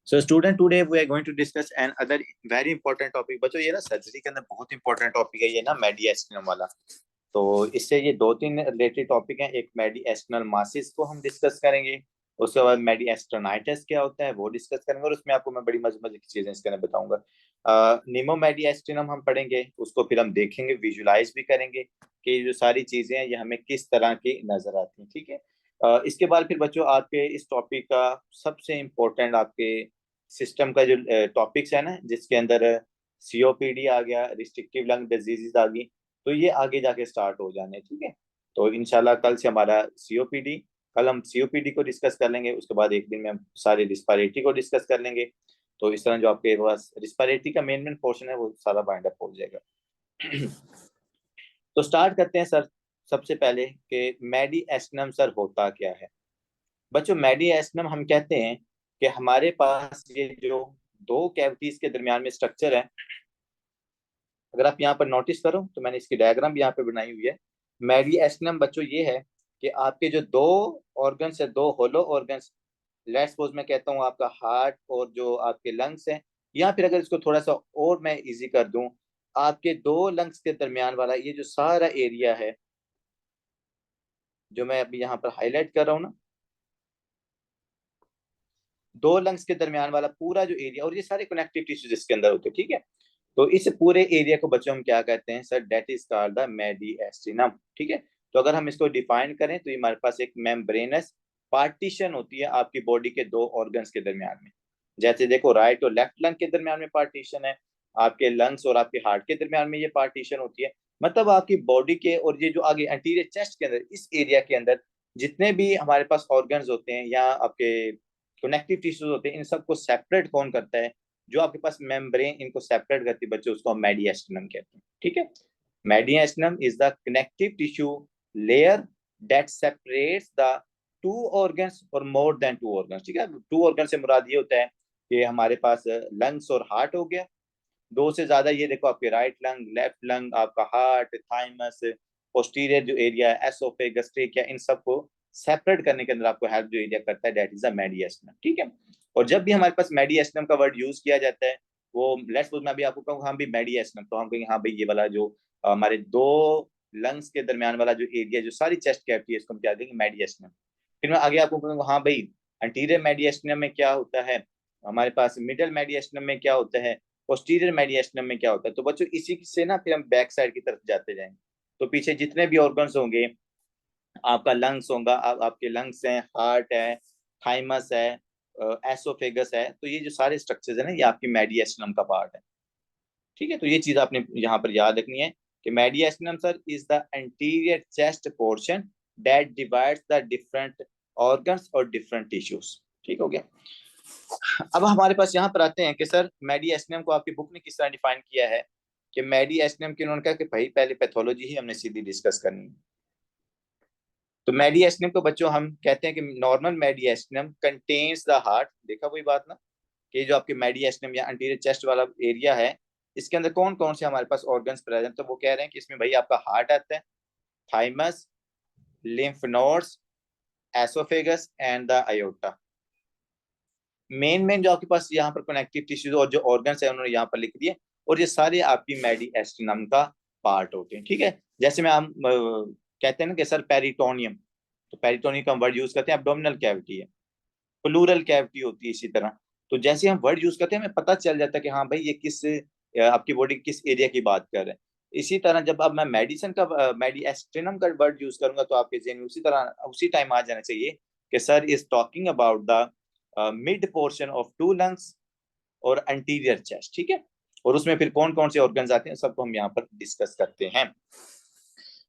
So student, today we are going to discuss an other very important topic. बच्चों ये ना surgery के अंदर बहुत इंपॉर्टेंट टॉपिक है ये ना मेडिएस्टिनम वाला। तो इससे ये दो तीन रिलेटेड टॉपिक हैं। एक मेडिएस्टिनल मासिस को हम डिस्कस करेंगे, उसके बाद मेडिएस्टिनाइटिस क्या होता है वो डिस्कस करेंगे, और उसमें आपको मैं बड़ी मजे मजे की चीजें इसके अंदर बताऊंगा। निमो मेडिएस्टिनम हम पढ़ेंगे, उसको फिर हम देखेंगे, विजुलाइज भी करेंगे कि ये जो सारी चीजें हैं ये हमें किस तरह की नजर आती हैं। ठीक है। इसके बाद फिर बच्चों आपके इस टॉपिक का सबसे इम्पोर्टेंट आपके सिस्टम का जो टॉपिक्स है ना, जिसके अंदर सीओपीडी आ गया, रिस्ट्रिक्टिव लंग डिजीजेस आ गई, तो ये आगे जाके स्टार्ट हो जाने। ठीक है। तो इंशाल्लाह कल से हमारा सीओपीडी, कल हम सीओपीडी को डिस्कस कर लेंगे, उसके बाद एक दिन में हम सारे रिस्पायरेटरी को डिस्कस कर लेंगे। तो इस तरह जो आपके पास रिस्पायरेटरी का मेन पोर्शन है वो सारा बाइंड अप हो जाएगा। तो स्टार्ट करते हैं सर। सबसे पहले कि मेडिएस्टिनम सर होता क्या है। बच्चों मेडिएस्टिनम हम कहते हैं कि हमारे पास ये जो दो कैविटीज के दरमियान में स्ट्रक्चर है, अगर आप यहाँ पर नोटिस करो तो मैंने इसकी डायग्राम भी यहाँ पे बनाई हुई है। मेडिएस्टिनम बच्चों ये है कि आपके जो दो ऑर्गन्स है, दो होलो ऑर्गन्स, लेट्स सपोज मैं कहता हूँ आपका हार्ट और जो आपके लंग्स हैं, या फिर अगर इसको थोड़ा सा और मैं इजी कर दूं, आपके दो लंग्स के दरमियान वाला ये जो सारा एरिया है जो मैं अभी यहाँ पर हाईलाइट कर रहा हूँ ना, दो लंग्स के दरमियान वाला पूरा जो एरिया, और ये सारे कनेक्टिव टिश्यूज इसके अंदर होते हैं। ठीक है। तो इस पूरे एरिया को बच्चों हम क्या कहते हैं sir, that is called the mediastinum. ठीक है। तो अगर हम इसको डिफाइन करें तो ये हमारे पास एक मेम्ब्रेनस पार्टीशन होती है आपकी बॉडी के दो ऑर्गन्स के दरमियान में। जैसे देखो राइट और लेफ्ट लंग के दरमियान में पार्टीशन है, आपके लंग्स और आपके हार्ट के दरमियान में ये पार्टीशन होती है। मतलब आपकी बॉडी के और ये जो आगे एंटीरियर चेस्ट के अंदर इस एरिया के अंदर जितने भी हमारे पास ऑर्गन्स होते हैं या आपके कनेक्टिव टिश्यूज होते हैं, इन सबको सेपरेट कौन करता है, जो आपके पास मेम्ब्रेन इनको सेपरेट करती है बच्चों, उसको हम मेडिएस्टिनम कहते हैं। ठीक है। Mediastinum is the connective tissue layer that separates the two organs और मोर देन टू ऑर्गन्स। ठीक है। टू ऑर्गन से मुराद ये होता है कि हमारे पास लंग्स और हार्ट हो गया, दो से ज्यादा, ये देखो आपके राइट लंग, लेफ्ट लंग, आपका हार्ट, थाइमस, पोस्टीरियर जो एरिया है, एसोफेगस, ट्रेकिया, इन सबको सेपरेट करने के अंदर आपको हेल्प जो एरिया करता है दैट इज अ मेडिएस्टिनम। ठीक है। और जब भी हमारे पास मेडिएस्टिनम का वर्ड यूज किया जाता है, वो लेट्स सपोज मैं अभी आपको कहूँ हाँ भी मेडिएस्टिनम, तो हम कहेंगे हाँ भाई ये वाला जो हमारे दो लंग्स के दरमियान वाला जो एरिया, जो सारी चेस्ट कैविटी है, इसको हम क्या देंगे, मेडिएस्टिनम। फिर मैं आगे आपको कहूँगा हाँ भाई अंटीरियर मेडिएस्टिनम में क्या होता है, हमारे पास मिडल मेडिएस्टिनम में क्या होता है, पोस्टीरियर मेडिएस्टिनम में क्या होता है। तो बच्चों इसी से ना फिर हम बैक साइड की तरफ जाते जाएंगे। तो पीछे जितने भी ऑर्गन्स होंगे, आपका लंग्स होगा, आपके लंग्स हैं, हार्ट है, थाइमस है, एसोफेगस है, तो ये जो सारे स्ट्रक्चर्स है ना, ये आपकी मेडिएस्टिनम का पार्ट है। ठीक है। तो ये चीज आपने यहाँ पर याद रखनी है कि mediastinum sir is the anterior chest portion that divides the different organs और डिफरेंट टिश्यूज। ठीक हो गया। अब हमारे पास यहाँ पर आते हैं कि सर मेडिएस्टिनम को आपकी बुक ने किस तरह डिफाइन किया है। कि मेडिएस्टिनम की उन्होंने कहा कि भाई पहले पैथोलॉजी ही हमने सीधी डिस्कस करनी है। तो मेडिएस्टिनम को बच्चों हम कहते हैं कि नॉर्मल मेडिएस्टिनम कंटेन्स द हार्ट। देखा वही बात ना, कि जो आपके मेडिएस्टिनम या एंटीरियर चेस्ट वाला एरिया है, इसके अंदर कौन कौन से हमारे पास ऑर्गन्स प्रेजेंट, तो वो कह रहे हैं कि इसमें भाई आपका हार्ट आता है, thymus, lymph nodes, oesophagus and the iota. Main जो आपके पास यहाँ पर कनेक्टिव टिश्यूज और जो ऑर्गन्स है उन्होंने यहाँ पर लिख दिए, और ये सारे आपकी मेडिएस्टिनम का पार्ट होते हैं। ठीक है। जैसे मैं हम कहते हैं ना कि सर पेरिटोनियम, तो पेरिटोनियम का हम वर्ड यूज करते हैं, एब्डोमिनल कैविटी है, प्लूरल कैविटी होती है इसी तरह। तो जैसे हम वर्ड यूज करते हैं हमें पता चल जाता है कि हाँ भाई ये किस आपकी बॉडी किस एरिया की बात कर रहे हैं। इसी तरह जब अब मैं मेडिसिन का मेडिएस्टिनम का वर्ड यूज करूंगा तो आपके जहन में उसी तरह उसी टाइम आ जाना चाहिए कि sir is talking about the mid portion of two lungs और एंटीरियर चेस्ट। ठीक है। और उसमें फिर कौन कौन से ऑर्गन्स आते हैं सबको हम यहाँ पर डिस्कस करते हैं।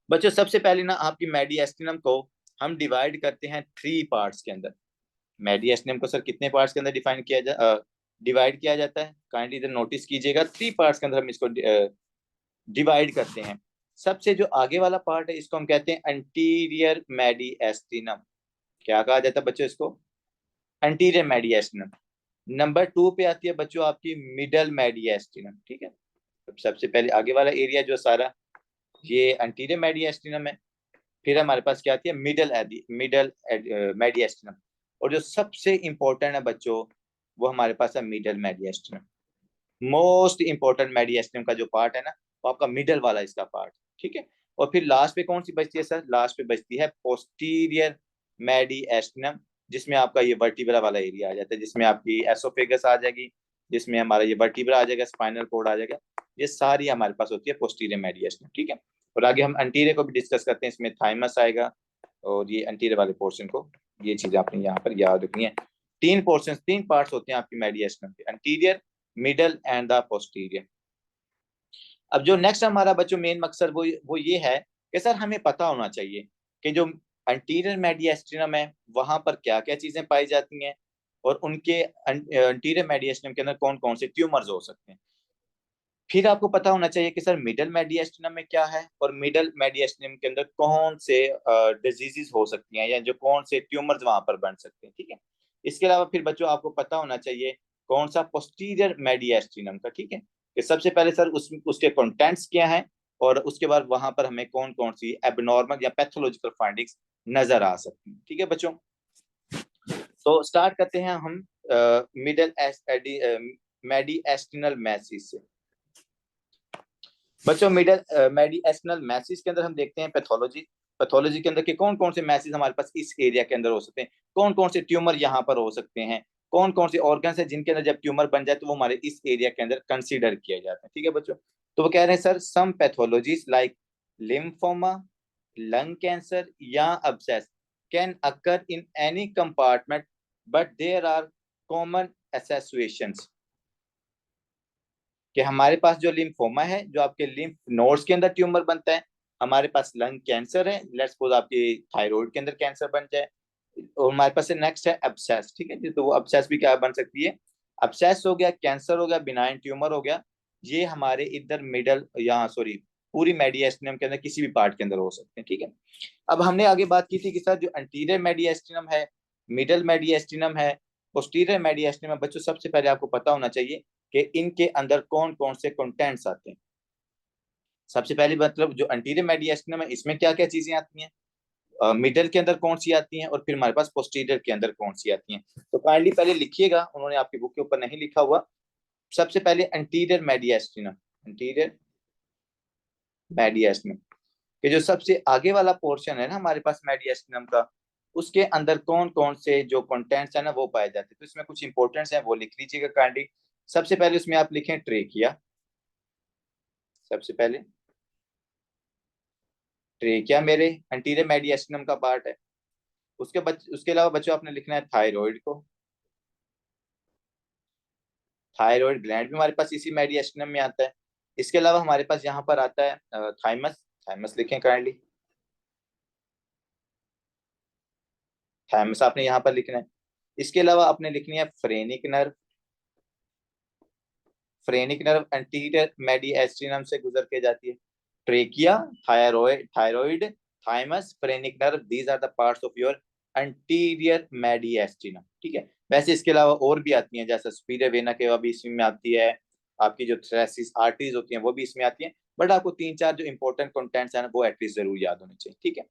बच्चों सबसे पहले ना आपकी मेडिएस्टिनम को हम डिवाइड करते हैं थ्री पार्ट्स के अंदर। मेडिएस्टिनम को सर कितने पार्ट्स के अंदर डिवाइड किया जाता है, काइंडली इधर नोटिस कीजिएगा, थ्री पार्ट्स के अंदर हम इसको डिवाइड करते हैं। सबसे जो आगे वाला पार्ट है इसको हम कहते हैं एंटीरियर मेडिएस्टिनम। क्या कहा जाता है बच्चों इसको, एंटीरियर मेडिएस्टिनम। नंबर टू पे आती है बच्चों आपकी मिडल मेडिएस्टिनम। ठीक है। सबसे पहले आगे वाला एरिया जो सारा ये एंटीरियर मेडिएस्टिनम है। फिर हमारे पास क्या आती है, मिडल मिडल मेडिएस्टिनम। और जो सबसे इंपॉर्टेंट है बच्चों, वो हमारे पास है मिडल मेडिएस्टिनम। मोस्ट इंपॉर्टेंट मेडिएस्टिनम का जो पार्ट है ना, वो आपका मिडल वाला इसका पार्ट, ठीक है। और फिर लास्ट पे कौन सी बचती है सर? लास्ट पे बचती है पोस्टीरियर मेडिएस्टिनम, जिसमें आपका ये वर्टिब्रा वाला एरिया आ जाता है, जिसमें आपकी एसोफेगस आ जाएगी, जिसमें हमारा ये वर्टिब्रा आ जाएगा, स्पाइनल कोड आ जाएगा। ये सारी हमारे पास होती है पोस्टीरियर मेडिएस्टिनम, ठीक है। और आगे हम एंटीरियर को भी डिस्कस करते हैं, इसमें थाइमस आएगा, और ये एंटीरियर वाले पोर्शन को, ये चीजें आपने यहाँ पर याद रखनी है। तीन पोर्शन, तीन पार्ट्स होते हैं आपकी मेडिएस्टिनम के, anterior, middle and the posterior. अब जो नेक्स्ट हमारा बच्चों मेन मकसद वो ये है कि सर हमें पता होना चाहिए कि जो एंटीरियर मेडिएस्टिनम है वहां पर क्या क्या चीजें पाई जाती हैं, और उनके एंटीरियर मेडिएस्टिनम के अंदर कौन कौन से ट्यूमर्स हो सकते हैं। फिर आपको पता होना चाहिए कि सर मिडल मेडिएस्टिनम में क्या है, और मिडल मेडिएस्टिनम के अंदर कौन से डिजीजेस हो सकती हैं, या जो कौन से ट्यूमर्स वहां पर बन सकते हैं, ठीक है। इसके अलावा फिर बच्चों आपको पता होना चाहिए कौन सा पोस्टीरियर मेडिएस्टिनम का, ठीक है, कि सबसे पहले सर उसके कंटेंट्स क्या हैं, और उसके बाद वहां पर हमें कौन कौन सी एबनॉर्मल या पैथोलॉजिकल फाइंडिंग्स नजर आ सकती हैं, ठीक है बच्चों। तो स्टार्ट करते हैं हम मिडल मेडिएस्टिनल मैसिस से। बच्चों मिडल मेडिएस्टिनल मैसिस के अंदर हम देखते हैं पैथोलॉजी। पैथोलॉजी के अंदर के कौन कौन से मैसिस हमारे पास इस एरिया के अंदर हो सकते हैं, कौन कौन से ट्यूमर यहाँ पर हो सकते हैं, कौन कौन से ऑर्गन्स है जिनके अंदर जब ट्यूमर बन जाए तो वो हमारे इस एरिया के अंदर कंसीडर किया जाता है, ठीक है बच्चों। तो वो कह रहे हैं sir some pathologies like lymphoma, lung cancer या abscess can occur in any compartment, but there are common associations. कि हमारे पास जो लिम्फोमा है, जो आपके लिम्फ नोड्स के अंदर ट्यूमर बनता है, हमारे पास लंग कैंसर है, लेट्स सपोज आपकी थायराइड के अंदर कैंसर बन जाए, और हमारे पास नेक्स्ट है अब्सेस, ठीक है जी। तो वो अब्सेस भी क्या बन सकती है, अब्सेस हो गया, कैंसर हो गया, बिनाइन ट्यूमर हो गया, ये हमारे इधर मिडल या सॉरी पूरी मेडिएस्टिनम के अंदर किसी भी पार्ट के अंदर हो सकते हैं, ठीक है। अब हमने आगे बात की थी कि सर जो एंटीरियर मेडिएस्टिनम है, मिडल मेडिएस्टिनम है, पोस्टीरियर मेडिएस्टिनम है, बच्चों सबसे पहले आपको पता होना चाहिए कि इनके अंदर कौन कौन से कंटेंट्स आते हैं। सबसे पहले मतलब जो एंटीरियर मेडिएस्टिनम है इसमें क्या क्या चीजें आती हैं, मिडल के अंदर कौन सी आती हैं, और फिर हमारे पास पोस्टीरियर के अंदर कौन सी आती हैं। तो काइंडली पहले लिखिएगा, उन्होंने आपकी बुक के ऊपर नहीं लिखा हुआ। सबसे पहले एंटीरियर मेडिएस्टिनम, एंटीरियर मेडिएस्टिनम के जो सबसे आगे वाला पोर्शन है ना हमारे पास मेडिएस्टिनम का, उसके अंदर कौन कौन से जो कंटेंट्स है ना वो पाए जाते हैं। तो इसमें कुछ इंपॉर्टेंट्स हैं, वो लिख लीजिएगा काइंडली। सबसे पहले उसमें आप लिखें ट्रेकिया, सबसे पहले ट्रेकिया मेरे एंटीरियर मेडिएस्टिनम का पार्ट है। उसके अलावा बच्चों आपने लिखना है थायराइड को, थायराइड ग्लैंड भी हमारे पास इसी मेडिएस्टिनम में आता है। इसके अलावा हमारे पास यहाँ पर आता है थाइमस, थाइमस लिखें काइंडली, थाइमस आपने यहाँ पर लिखना है। इसके अलावा आपने लिखनी है phrenic nerve, phrenic nerve anterior mediastinum से गुजर के जाती है। Trachea, thyroid, thymus, phrenic nerve, these are the parts of your anterior mediastinum, ठीक है। वैसे इसके अलावा और भी आती हैं, जैसे सुपीरियर वेना केवा भी इसमें आती है, आपकी जो थ्रेसिस आर्टरीज होती हैं वो भी इसमें आती हैं, बट आपको तीन चार जो इंपॉर्टेंट कंटेंट्स हैं वो एटलीस्ट जरूर याद होने चाहिए, ठीक है।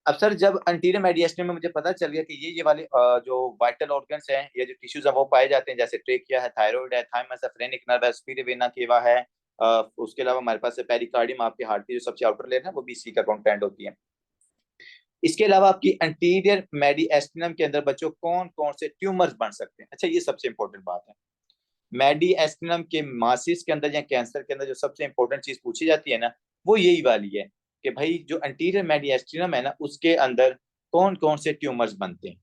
अब सर जब एंटीरियर मेडिएस्टिनम में मुझे पता चल गया कि ये वाले जो वाइटल ऑर्गन्स हैं या जो टिश्यूज हैं वो पाए जाते हैं, जैसे ट्रेकिया है, थायराइड है, थाइमस है, फ्रेनिक नर्व है, सुपीरियर वेना केवा है, उसके अलावा हमारे पास पेरिकार्डियम, आपके हार्ट की जो सबसे आउटर लेयर है वो भी इसी का कंटेंट होती है। इसके अलावा आपकी एंटीरियर मेडिएस्टिनम के अंदर बच्चों कौन कौन से ट्यूमर्स बन सकते हैं, अच्छा ये सबसे इंपॉर्टेंट बात है। मेडिएस्टिनम के मासिस के अंदर या कैंसर के अंदर जो सबसे इंपॉर्टेंट चीज पूछी जाती है ना, वो यही वाली है कि भाई जो एंटीरियर मेडिएस्टिनम है ना उसके अंदर कौन कौन से ट्यूमर्स बनते हैं।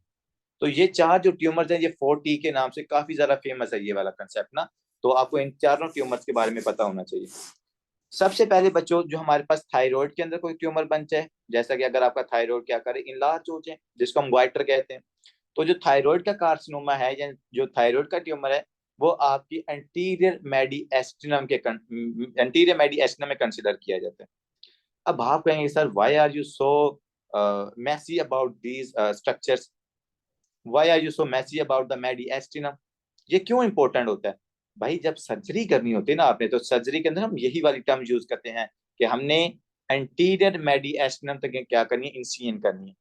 तो ये चार जो ट्यूमर्स हैं, ये 4T के नाम से काफी ज्यादा फेमस है ये वाला कंसेप्ट ना, तो आपको इन चारों ट्यूमर्स के बारे में पता होना चाहिए। सबसे पहले बच्चों जो हमारे पास थायराइड के अंदर कोई ट्यूमर बन जाए, जैसा कि अगर आपका थायराइड क्या करे इनलार्ज हो जाए, जिसको हम ग्वाइटर कहते हैं, तो जो थायराइड का कार्सिनोमा है या जो थायराइड का ट्यूमर है वो आपकी एंटीरियर मेडिएस्टिनम में कंसिडर किया जाता है। अब आप कहेंगे sir why are you so messy about these structures, why are you so messy about the mediastinum, ये क्यों इंपॉर्टेंट होता है। भाई जब सर्जरी करनी होती है ना आपने, तो सर्जरी के अंदर हम यही वाली टर्म यूज करते हैं कि हमने एंटीरियर मेडिएस्टिनम तक क्या करनी है, इंसिजन करनी है।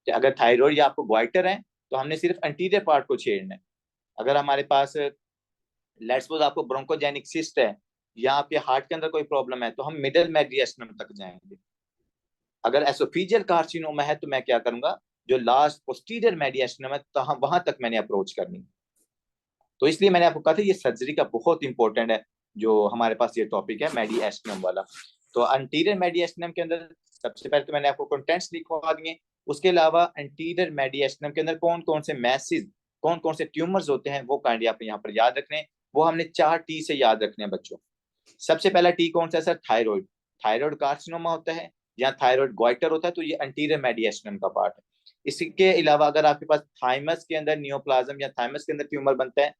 कि अगर थायराइड या आपको ग्वाइटर है तो हमने सिर्फ एंटीरियर पार्ट को छेड़ना है, अगर हमारे पास लेट्स सपोज आपको ब्रोंकोजेनिक सिस्ट है या आपके हार्ट के अंदर कोई प्रॉब्लम है, तो हम मिडल मेडिएस्टिनम तक जाएंगे। अगर एसोफेजियल कार्सिनोमा है तो मैं क्या करूंगा, जो लास्ट पोस्टीरियर मेडिएस्टिनम है तो हम वहां तक मैंने अप्रोच करनी। तो इसलिए मैंने आपको कहा था ये सर्जरी का बहुत इंपॉर्टेंट है, जो हमारे पास ये टॉपिक है मेडिएस्टिनम वाला। तो अंटीरियर मेडिएस्टिनम के अंदर सबसे पहले तो मैंने आपको कंटेंट्स लिखवा दिए। उसके अलावा अंटीरियर मेडिएस्टिनम के अंदर कौन कौन से मैसेज, कौन कौन से ट्यूमर्स होते हैं, वो काइंडली आप यहाँ पर याद रखने। वो हमने 4 T से याद रखने हैं बच्चों। सबसे पहला टी कौन सा है सर? थायराइड। थायराइड कार्सिनोमा होता है या थायराइड गोइटर होता है, तो ये अंटीरियर मेडिएस्टिनम का पार्ट है। इसके अलावा अगर आपके पास थाइमस के अंदर नियोप्लाज्म या थाइमस के अंदर ट्यूमर बनता है,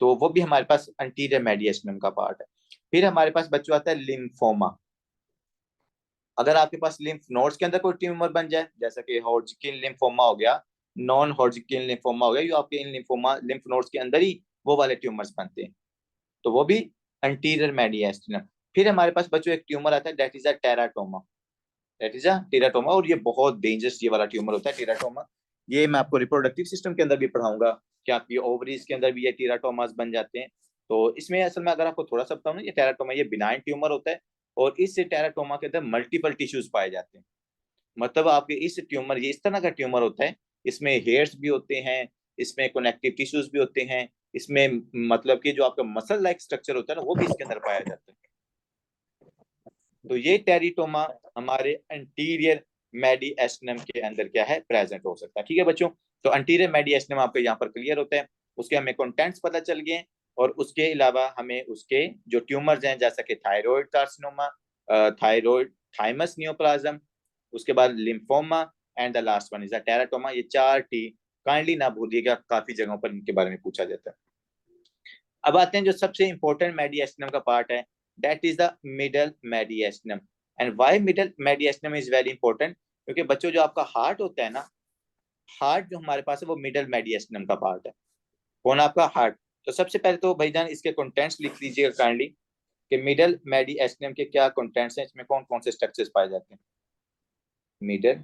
तो वो भी हमारे पास अंटीरियर मेडिएस्टिनम का पार्ट है। फिर हमारे पास बच्चों आता है लिम्फोमा। अगर आपके पास लिम्फ नोड्स के अंदर कोई ट्यूमर बन जाए, जैसा कि हॉडजिकिन लिम्फोमा हो गया, नॉन हॉडजिकिन लिम्फोमा हो गया, जो आपके इन लिम्फोमा लिम्फ नोड्स के अंदर ही वो वाले ट्यूमर्स बनते हैं, तो वो भी अंटीरियर मेडिएस्टिनम। फिर हमारे पास बच्चों एक ट्यूमर आता है, that is a teratoma. That is a teratoma, और ये बहुत डेंजरस ये वाला ट्यूमर होता है टेराटोमा। ये मैं आपको रिप्रोडक्टिव सिस्टम के अंदर भी पढ़ाऊंगा कि आपकी ओवरीज के अंदर भी ये टेराटोमास बन जाते हैं। तो इसमें असल में अगर आपको थोड़ा सा बताऊं ना, ये टेराटोमा ये बिनाइन ट्यूमर होता है, और इस टेराटोमा के अंदर मल्टीपल टिश्यूज पाए जाते हैं। मतलब आपके इस ट्यूमर, ये इस तरह का ट्यूमर होता है, इसमें हेयर्स भी होते हैं, इसमें कनेक्टिव टिश्यूज भी होते हैं, इसमें मतलब कि जो आपका मसल लाइक स्ट्रक्चर होता है ना, वो भी इसके अंदर पाया जाता है। तो ये टेरिटोमा हमारे अंटीरियर मेडिएस्टिनम के अंदर क्या है, प्रेजेंट हो सकता है। ठीक है बच्चों, तो अंटीरियर मेडिएस्टिनम आपको यहाँ पर क्लियर होता है। उसके हमें कंटेंट्स पता चल गए, और उसके अलावा हमें उसके जो ट्यूमर्स हैं, जैसा कि thyroid carcinoma, thyroid thymus neoplasm, उसके बाद lymphoma, and the last one is the teratoma. ये 4 T काइंडली ना भूलिएगा, काफी जगहों पर इनके बारे में पूछा जाता है। अब आते हैं जो सबसे इंपॉर्टेंट मेडिएस्टिनम का पार्ट है, that is the middle mediastinum. And why middle mediastinum is very important? क्योंकि बच्चों जो आपका हार्ट होता है ना, हार्ट जो हमारे पास है वो मिडल मेडिएस्टिनम का पार्ट है। कौन? आपका हार्ट। तो सबसे पहले तो भाईजान इसके कंटेंट्स लिख लीजिएगा काइंडली, कि मिडल मेडिएस्टिनम के क्या कंटेंट्स हैं, इसमें कौन कौन से स्ट्रक्चर्स पाए जाते हैं। मिडल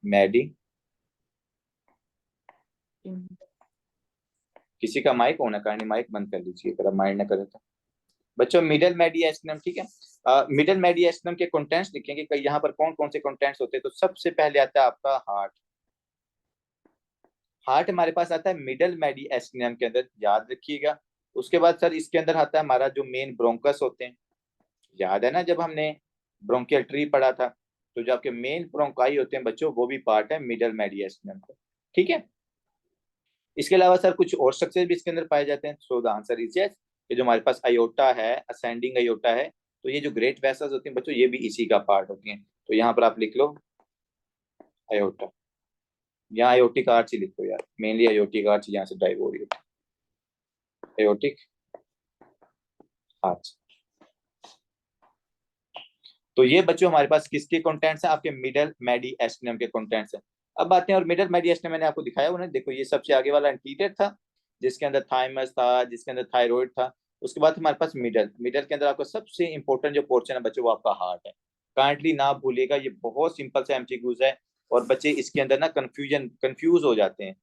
मेडी, किसी का माइक होना, काइंडली माइक बंद कर लीजिए अगर माइंड ना करें तो। बच्चों मिडल मेडिएस्टिनम, ठीक है, मिडल मेडिएस्टिनम के कंटेंट्स लिखेंगे कि यहाँ पर कौन कौन से कंटेंट्स होते हैं। तो सबसे पहले आता है आपका हार्ट। हार्ट हमारे पास आता है मिडल मेडिएस्टिनम के अंदर, याद रखिएगा। उसके बाद सर इसके अंदर आता है हमारा जो मेन ब्रोंकस होते हैं। याद है ना जब हमने ब्रोंकियल ट्री पढ़ा था, तो जो आपके मेन ब्रोंकाई होते हैं बच्चों, वो भी पार्ट है मिडल मेडिएस्टिनम का। ठीक है, इसके अलावा सर कुछ और स्ट्रक्चर भी इसके अंदर पाए जाते हैं। So the answer is yes. ये जो हमारे पास अयोटा है, असेंडिंग अयोटा है, तो ये जो ग्रेट वेसल्स होती हैं बच्चों, ये भी इसी का पार्ट होती हैं। तो यहाँ पर आप लिख लो अयोटा, यहाँ अयोटिक आर्च ही लिखो यार, मेनली अयोटिक आर्च यहाँ से ड्राइव हो रही है, अयोटिक आर्च। तो ये बच्चों हमारे पास किसके कंटेंट्स हैं, आपके मिडल मेडिएस्टिनम के कंटेंट्स हैं। अब बातें, और मिडल मेडिएस्टिनम मैंने आपको दिखाया उन्हें, देखो ये सबसे आगे वाला एंटीरियर था, जिसके अंदर थाइमस था, जिसके अंदर थायराइड था। उसके बाद हमारे पास मिडल, मिडल के अंदर आपका सबसे इंपॉर्टेंट जो पोर्शन है बच्चों, वो आपका हार्ट है। काइंडली ना भूलिएगा, ये बहुत सिंपल सा एमसीक्यूज है, और बच्चे इसके अंदर ना कंफ्यूज हो जाते हैं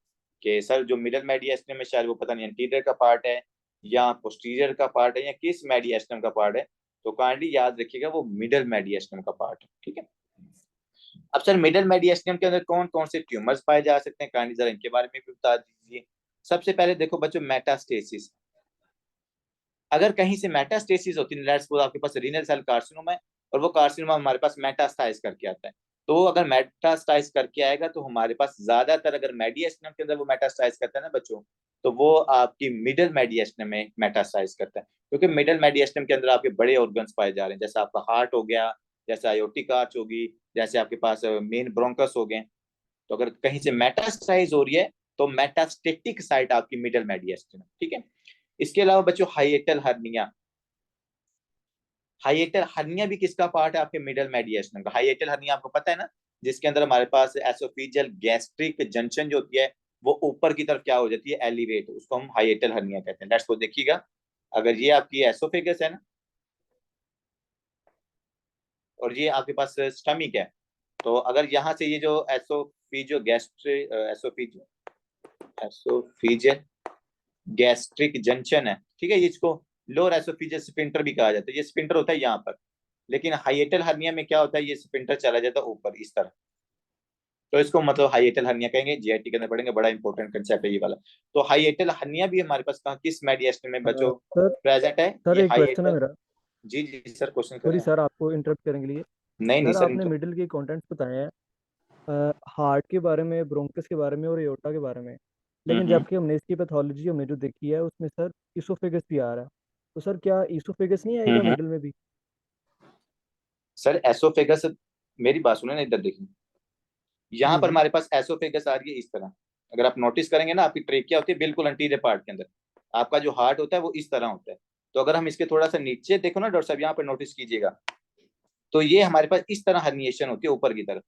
कि सर जो मिडल मेडिएस्टिनम है शायद वो पता नहीं एंटीरियर का पार्ट है या पोस्टीरियर का पार्ट है या किस मेडिएस्टिनम का पार्ट है। तो काइंडली याद रखिएगा वो मिडल मेडिएस्टिनम का पार्ट है। ठीक है, अब सर मिडल मेडिएस्टिनम के अंदर कौन कौन से ट्यूमर्स पाए जा सकते हैं, काइंडली जरा इनके बारे में भी बता दीजिए। सबसे पहले देखो बच्चों, मेटास्टेसिस। अगर कहीं से मेटास्टेसिस होती है, लेट्स सपोज आपके पास रीनल सेल कार्सिनोमा है, और वो कार्सिनोमा हमारे पास मेटास्टाइज करके आता है, तो अगर मेटास्टाइज करके आएगा तो हमारे पास ज्यादातर, अगर मेडिएस्टिनम के अंदर वो मेटास्टाइज करता है ना बच्चों, तो वो आपकी मिडल मेडिएस्टिनम में मेटास्टाइज करता है। क्योंकि मिडल मेडिएस्टिनम के अंदर आपके बड़े ऑर्गन्स पाए जा रहे हैं, जैसे आपका हार्ट हो गया, जैसे आयोटिक आर्च होगी, जैसे आपके पास मेन ब्रोंकस हो गए। तो अगर कहीं से मेटास्टाइज हो रही है, तो मेटास्टेटिक साइट आपकी मिडल मेडिएस्टिनम। ठीक है, इसके अलावा बच्चों हाइएटल हर्निया। हाइएटल हर्निया भी किसका पार्ट है, आपके मिडल मेडिएस्टिनम का। हाइएटल हर्निया आपको पता है ना, जिसके अंदर हमारे पास एसोफेजियल गैस्ट्रिक जंक्शन जो होती है, वो ऊपर की तरफ क्या हो जाती है, एलिवेट, उसको हम हाइएटल हर्निया कहते हैं। लेट्स को देखिएगा, अगर ये आपकी एसोफेगस है ना, और ये आपके पास स्टमिक है, तो अगर यहाँ से ये जो एसोफिजियो गैस्ट्रिक एसोफिजियो एसोफेजियल गैस्ट्रिक जंक्शन है, ठीक है। ये इसको लोअर एसोफेजियल स्फिंक्टर भी कहा जाता है। ये स्फिंक्टर होता है यहाँ पर, लेकिन हाइएटल हर्निया में क्या होता है, ये स्फिंक्टर चला जाता है ऊपर इस तरह, तो इसको मतलब हाइएटल हर्निया कहेंगे। जीआईटी के अंदर पढ़ेंगे, बड़ा इंपॉर्टेंट कंसेप्ट है ये वाला। तो हाइएटल हर्निया भी हमारे पास कहाँ, किस मेडिएस्टम में बच्चों सर प्रेजेंट है, सर ये एक क्वेश्चन है हाइएटल। मेरा। जी जी सर, क्वेश्चन सॉरी करें। सर, आपको इंटरप्ट करने के लिए। नहीं नहीं सर सर, आपने मिडिल के कंटेंट्स बताए हैं हार्ट के बारे में, ब्रोंकस के बारे में और एओर्टा के बारे में, लेकिन हम्म। जबकि हमने इसकी पैथोलॉजी हमने जो देखी है उसमें सर इसोफेगस भी आ रहा है। तो सर क्या इसोफेगस नहीं आएगा हम्म। मिडिल में भी? सर एसोफेगस, मेरी बात सुने ना, इधर देखिए, यहाँ पर जी। हमारे पास एसोफेगस आ रही है इस तरह। अगर आप नोटिस करेंगे ना, आपकी ट्रेकिया होती है बिल्कुल अंटीरियर पार्ट के अंदर, आपका जो हार्ट होता है वो इस तरह होता है। तो अगर हम इसके थोड़ा सा नीचे देखो ना डॉक्टर साहब, यहाँ पर नोटिस कीजिएगा, तो ये हमारे पास इस तरह हर्निएशन होती है ऊपर की तरफ,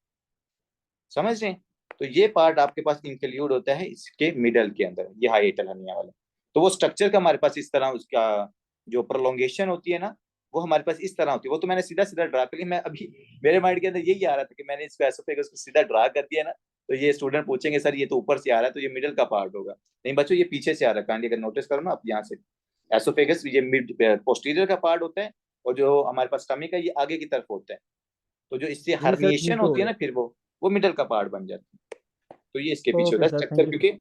समझ रहे हैं। तो ये पार्ट आपके पास इंक्लूड होता है इसके मिडल के अंदर, ये हाइएटल हर्निया वाला। तो वो स्ट्रक्चर का हमारे पास इस तरह, उसका जो प्रोलोंगेशन होती है ना, वो हमारे पास इस तरह होती है। वो तो मैंने सीधा सीधा ड्रा कर लिया, मैं अभी मेरे माइंड के अंदर यही आ रहा था कि मैंने इसको एसोफेगस को सीधा ड्रा कर दिया ना, तो ये स्टूडेंट पूछेंगे सर ये तो ऊपर से आ रहा है, तो ये मिडल का पार्ट होगा। नहीं बच्चों, ये पीछे से आ रहा है, काइंडली अगर नोटिस करो ना आप यहाँ से, एसोफेगस ये मिड पोस्टीरियर का पार्ट होता है, और जो हमारे पास स्टमक है ये आगे की तरफ होता है। तो जो इससे जी सर, हर्निएशन ठीक हो होती है गया। ना, फिर वो मिडल का पार्ट बन जाती है। तो ये इसके पीछे होता ओके है sir, structure, thank you sir. क्योंकि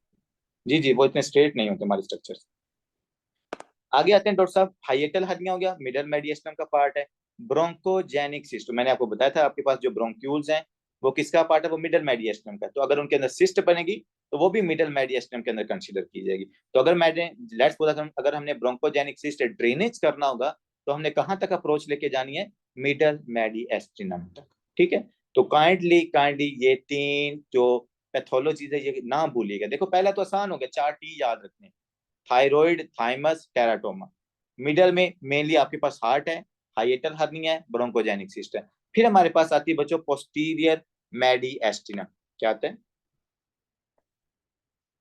जी जी वो इतने स्ट्रेट नहीं होते हमारे स्ट्रक्चर। आगे आते हैं डॉक्टर साहब, हाइएटल हर्निया हो गया, मिडल मेडिएस्टम का पार्ट है। ब्रोंकोजेनिक सिस्ट, मैंने आपको बताया था आपके पास जो ब्रोंक्यूल्स हैं वो किसका पार्ट है, वो मिडल मेडिएस्टम का। तो अगर उनके अंदर सिस्ट बनेगी तो वो भी मिडल मेडिएस्टम के अंदर कंसीडर की जाएगी। तो अगर मैंने लेट्स सपोज अगर हमने ब्रोंकोजेनिक सिस्ट ड्रेनेज करना होगा, तो हमने कहाँ तक अप्रोच लेके जानी है, मिडल मेडिएस्टिनम तक, ठीक है। तो काइंडली काइंडली ये तीन जो पैथोलॉजीज है ये ना भूलिएगा। देखो पहला तो आसान हो गया, 4 T याद रखने, थायराइड, थाइमस, टेराटोमा। मिडल में मेनली आपके पास हार्ट है, हाइएटल हर्निया है, ब्रोंकोजेनिक सिस्ट है। फिर हमारे पास आती है बच्चों पोस्टीरियर मेडिएस्टिनम। क्या आता है,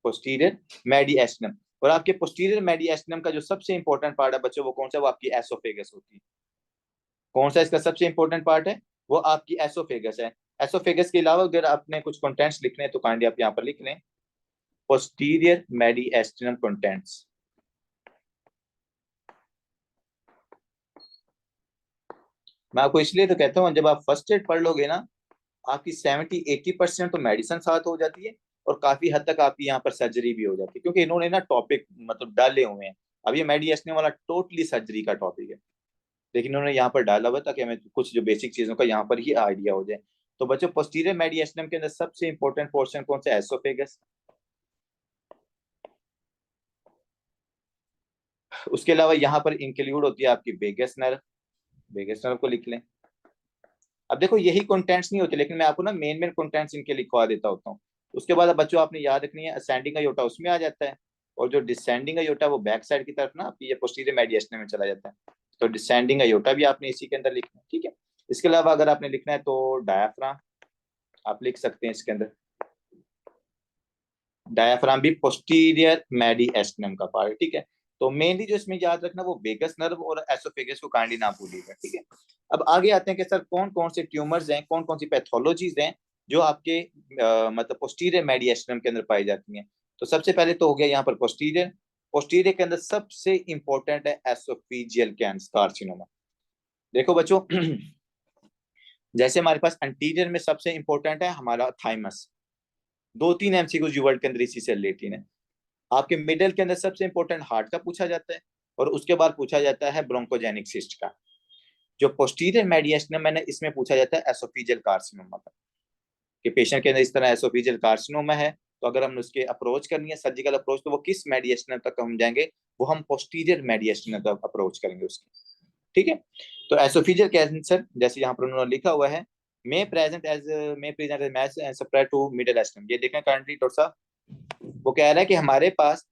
पोस्टीरियर मेडिएस्टिनम। और आपके पोस्टीरियर मेडिएस्टिनम का जो सबसे इंपॉर्टेंट पार्ट है बच्चों, वो कौन सा, वो आपकी एसोफेगस होती है। कौन सा इसका सबसे इंपॉर्टेंट पार्ट है, वो आपकी एसोफेगस है। एसोफेगस के अलावा अगर आपने कुछ कंटेंट्स लिखने हैं तो काइंडली आप यहाँ पर लिख लें, पोस्टीरियर मेडिएस्टिनम कंटेंट्स। मैं आपको इसलिए तो कहता हूँ, जब आप फर्स्ट एड पढ़ लोगे ना, आपकी 70-80% तो मेडिसिन साथ हो जाती है, और काफी हद तक आपकी यहाँ पर सर्जरी भी हो जाती है, क्योंकि इन्होंने ना टॉपिक मतलब डाले हुए हैं। अब ये मेडिएस्टिन वाला टोटली सर्जरी का टॉपिक है, लेकिन इन्होंने यहाँ पर डाला हुआ ताकि हमें कुछ जो बेसिक चीजों का यहाँ पर ही आइडिया हो जाए। तो बच्चों पोस्टीरियर मेडिएस्टिनम के अंदर सबसे इंपॉर्टेंट पोर्शन कौन सा, एसोफेगस। उसके अलावा यहाँ पर इंक्लूड होती है आपकी वेगस नर्व, वेगस नर्व को लिख लें। अब देखो यही कंटेंट्स नहीं होते, लेकिन मैं आपको ना मेन मेन कंटेंट्स इनके लिखवा देता होता हूँ। उसके बाद अब बच्चों आपने याद रखनी है, असेंडिंग अयोटा उसमें आ जाता है, और जो डिसेंडिंग अयोटा वो बैक साइड की तरफ ना आपकी ये पोस्टीरियर मेडिएस्टिनम में चला जाता है। तो डिसेंडिंग अयोटा भी आपने इसी के अंदर लिखना है, ठीक है। इसके अलावा अगर आपने लिखना है तो डायाफ्राम आप लिख सकते हैं इसके अंदर। डायाफ्राम भी पोस्टीरियर मेडिएस्टिनम का पार्ट है, ठीक है। तो मेनली जो इसमें याद रखना वो वेगस नर्व और एसोफेगस को काइंडली ना भूलिएगा, ठीक है। अब आगे आते हैं कि सर कौन कौन से ट्यूमर्स हैं, कौन कौन सी पैथोलॉजीज हैं जो आपके मतलब पोस्टीरियर मेडिएस्टिनम के अंदर पाई जाती हैं। तो सबसे पहले तो हो गया यहाँ पर पोस्टीरियर। पोस्टीरियर के अंदर सबसे इंपॉर्टेंट है एसोफेजियल कैंसर कार्सिनोमा। देखो बच्चों जैसे हमारे पास अंटीरियर में सबसे इंपॉर्टेंट है हमारा थाइमस, 2-3 एमसीक्यू जी वर्ल्ड के अंदर इसी से रिलेटेड है। आपके मिडल के अंदर सबसे इंपॉर्टेंट हार्ट का पूछा जाता है, और उसके बाद पूछा जाता है ब्रोंकोजेनिक सिस्ट का। जो पोस्टीरियर मेडिएस्टिनम मैंने इसमें पूछा जाता है एसोफेजियल कार्सिनोमा का, कि पेशेंट के अंदर इस तरह एसोफेजियल कार्सिनोमा है, तो अगर हमने उसके अप्रोच करनी है सर्जिकल अप्रोच, तो वो किस मेडिएस्टिनम तक हम जाएंगे, वो हम पोस्टीरियर मेडिएस्टिनम तक अप्रोच करेंगे उसकी, ठीक है। तो एसोफेजियल कैंसर जैसे यहाँ पर उन्होंने लिखा हुआ है, may present as match separate to mediastinum. ये देखें करंटली डॉक्टर साहब, वो कह रहा है कि हमारे पास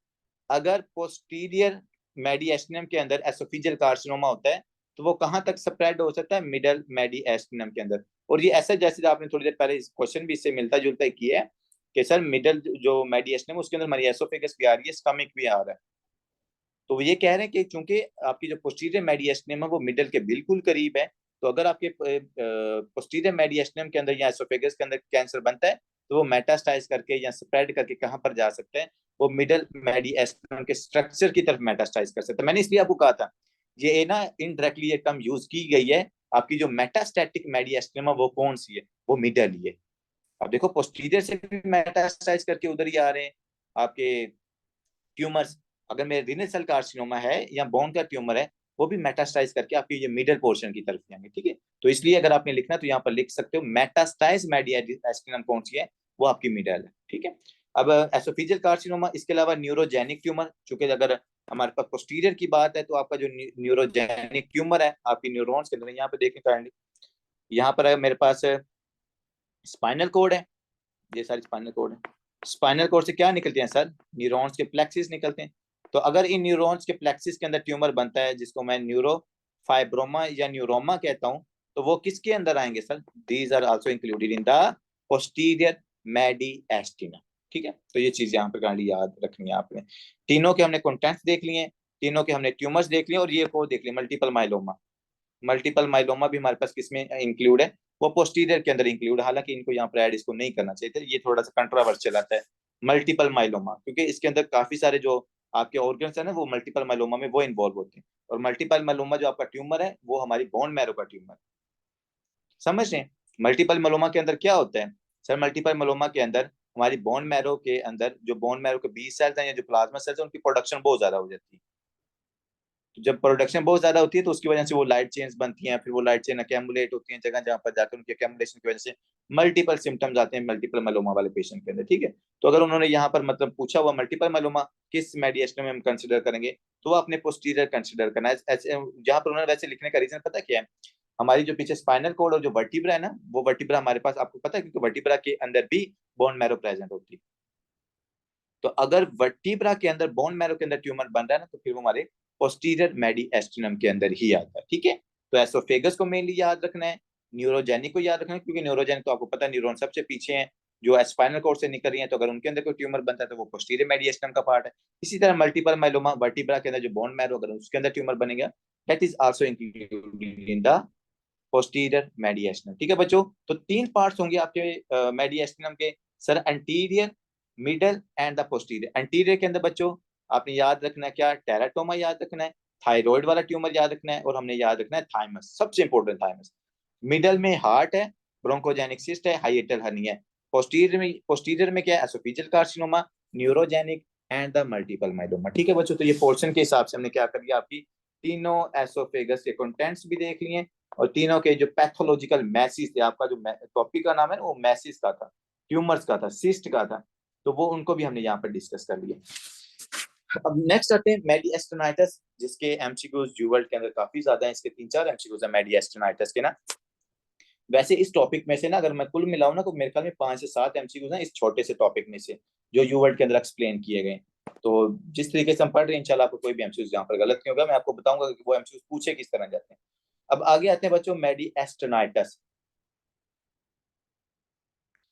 अगर पोस्टीरियर मेडिएस्टिनम के अंदर एसोफेजियल कार्सिनोमा होता है, तो वो कहां तक स्प्रेड हो सकता है, मिडल मेडिएस्टिनम के अंदर। और ये ऐसे जैसे आपने थोड़ी देर पहले इस क्वेश्चन भी इससे मिलता जुलता किया है कि सर मिडल जो मेडिएस्टिनम उसके अंदर हमारी एसोफेगस भी आ रही है, स्टमक भी आ रहा है। तो ये कह रहे हैं कि चूंकि आपकी जो पोस्टीरियर मेडिएस्टिनम है वो मिडल के बिल्कुल करीब है, तो अगर आपके पोस्टीरियर मेडिएस्टिनम के अंदर या एसोफेगस के अंदर कैंसर बनता है, तो वो मेटास्टाइज करके या स्प्रेड करके कहाँ पर जा सकते हैं, वो मिडल मेडिएस्टिनम के स्ट्रक्चर की तरफ मेटास्टाइज कर सकते हैं। मैंने इसलिए आपको कहा था ये ना इनडायरेक्टली ये टर्म यूज की गई है, आपकी जो मेटास्टैटिक मेडिएस्टिनम वो कौन सी है, वो मिडल ही है। अब देखो पोस्टीरियर से भी मेटास्टाइज करके उधर ही आ रहे हैं आपके ट्यूमर्स। अगर मेरे रीनल सेल कार्सिनोमा है या बोन का ट्यूमर है, वो भी मेटास्टाइज करके आपकी ये मिडल पोर्शन की तरफ जाएंगे, ठीक है। तो इसलिए अगर आपने लिखना तो यहाँ पर लिख सकते हो मेटास्टाइज मेडिएस्टिनम कौन सी है, वो आपकी मिडल है, ठीक है। अब एसोफेजियल कार्सिनोमा, इसके अलावा न्यूरोजेनिक ट्यूमर, चूंकि अगर हमारे पास पोस्टीरियर की बात है तो आपका जो न्यूरोजेनिक ट्यूमर है आपकी न्यूरॉन्स के अंदर, यहाँ पे देखें काइंडली, यहाँ पर है मेरे पास स्पाइनल कोड है, ये सारी स्पाइनल कोड है। स्पाइनल कोड से क्या निकलते हैं सर, न्यूरॉन्स के प्लेक्सिस निकलते हैं। तो अगर इन न्यूरॉन्स के प्लेक्सिस के अंदर ट्यूमर बनता है, जिसको मैं न्यूरो फाइब्रोमा या न्यूरोमा कहता हूं, तो वो किसके अंदर आएंगे sir, these are also included in the posterior mediastinum, ठीक है। तो ये चीज यहाँ पे गाड़ी याद रखनी है आपने। तीनों के हमने कंटेंट्स देख लिए, तीनों के हमने ट्यूमर्स देख लिए, और ये को देख लिया मल्टीपल माइलोमा। मल्टीपल माइलोमा भी हमारे पास किसमें इंक्लूड है, वो पोस्टीरियर के अंदर इंक्लूड, हालांकि इनको यहाँ पर ऐड इसको नहीं करना चाहिए था, ये थोड़ा सा कंट्रोवर्शियल आता है मल्टीपल माइलोमा, क्योंकि इसके अंदर काफी सारे जो आपके ऑर्गन्स है ना, वो मल्टीपल माइलोमा में वो इन्वॉल्व होते हैं। और मल्टीपल माइलोमा जो आपका ट्यूमर है वो हमारी बोन मैरो का ट्यूमर, समझ रहे हैं। मल्टीपल माइलोमा के अंदर क्या होता है सर, मल्टीपल माइलोमा के अंदर हमारी बोन मैरो के अंदर जो बोन मैरो के बी सेल्स हैं या जो प्लाज्मा सेल्स हैं, उनकी प्रोडक्शन बहुत ज्यादा हो जाती है। तो जब प्रोडक्शन बहुत ज्यादा होती है तो उसकी वजह से वो लाइट चेन्स बनती हैं, फिर वो लाइट चेन अकेमुलेट होती हैं जगह जहां पर जाकर, उनके अकेमुलेशन की वजह से मल्टीपल सिम्टम्स आते हैं मल्टीपल माइलोमा वाले पेशेंट के अंदर, ठीक है। तो अगर उन्होंने यहाँ पर मतलब पूछा हुआ मल्टीपल माइलोमा किस मेडिएस्टिनम में हम कंसिडर करेंगे, तो वो आपने पोस्टीरियर कंसिडर करना है। ऐसे जहां पर उन्होंने वैसे लिखने का रीजन पता क्या है, हमारी जो पीछे स्पाइनल कोड और जो वर्टिब्रा है ना, वो वर्टिब्रा हमारे पास आपको पता है, क्योंकि वर्टिब्रा के अंदर भी बोन मैरो प्रेजेंट होती है। तो अगर वर्टिब्रा के अंदर बोन मैरो के अंदर ट्यूमर बन रहा है ना, तो फिर वो हमारे पोस्टीरियर मेडिएस्टिनम के अंदर ही आता है, ठीक है। तो एसोफेगस को मेनली याद रखना है, न्यूरोजेनिक को याद रखना है, क्योंकि न्यूरोजेनिक तो आपको पता है न्यूरॉन सबसे पीछे है जो स्पाइनल कोड से निकल रही है, तो अगर उनके अंदर कोई ट्यूमर बनता है तो वो पोस्टीरियर मेडिएस्टिनम का पार्ट है। इसी तरह मल्टीपल माइलोमा, वर्टिब्रा के अंदर जो बोन मैरो अगर उसके अंदर ट्यूमर बनेगा, that is also included in the posterior mediastinum, ठीक है बच्चों। तो तीन पार्ट्स होंगे आपके मेडिएस्टिनम के sir, anterior, middle and the posterior. Anterior के अंदर बच्चों आपने याद रखना है क्या, टेराटोमा याद रखना है, थायराइड वाला ट्यूमर याद रखना है, और हमने याद रखना है थाइमस, सबसे इंपॉर्टेंट थाइमस। मिडल में हार्ट है, ब्रोंकोजेनिक सिस्ट है, हाइएटल हर्निया है। पोस्टीरियर में क्या है, oesophageal carcinoma, neurogenic and the multiple myeloma, ठीक है बच्चों। तो ये पोर्शन के हिसाब से हमने क्या कर लिया, आपकी तीनों एसोफेगस के कंटेंट्स भी देख लिए, और तीनों के जो पैथोलॉजिकल मैसिस थे, आपका जो टॉपिक का नाम है ना, वो मैसिस का था, ट्यूमर्स का था, सिस्ट का था, तो वो उनको भी हमने यहाँ पर डिस्कस कर लिया। अब नेक्स्ट आते हैं मेडिएस्टिनाइटिस, जिसके एमसीक्यूज ड्यूवर्ल्ड के अंदर काफी ज्यादा है, इसके 3-4 एमसीक्यूज है मेडिएस्टिनाइटिस के ना। वैसे इस टॉपिक में से ना अगर मैं कुल मिलाऊं ना, तो मेरे ख्याल में 5 से 7 एमसीक्यूज हैं इस छोटे से टॉपिक में से, जो यूवर्ल्ड के अंदर एक्सप्लेन किए गए। तो जिस तरीके से हम पढ़ रहे हैं, इंशाल्लाह आपको कोई भी एमसीक्यूज यहाँ पर गलत नहीं होगा, मैं आपको बताऊंगा कि वो एमसीक्यूज पूछे किस तरह जाते हैं। अब आगे आते हैं बच्चों मेडिएस्टिनाइटिस।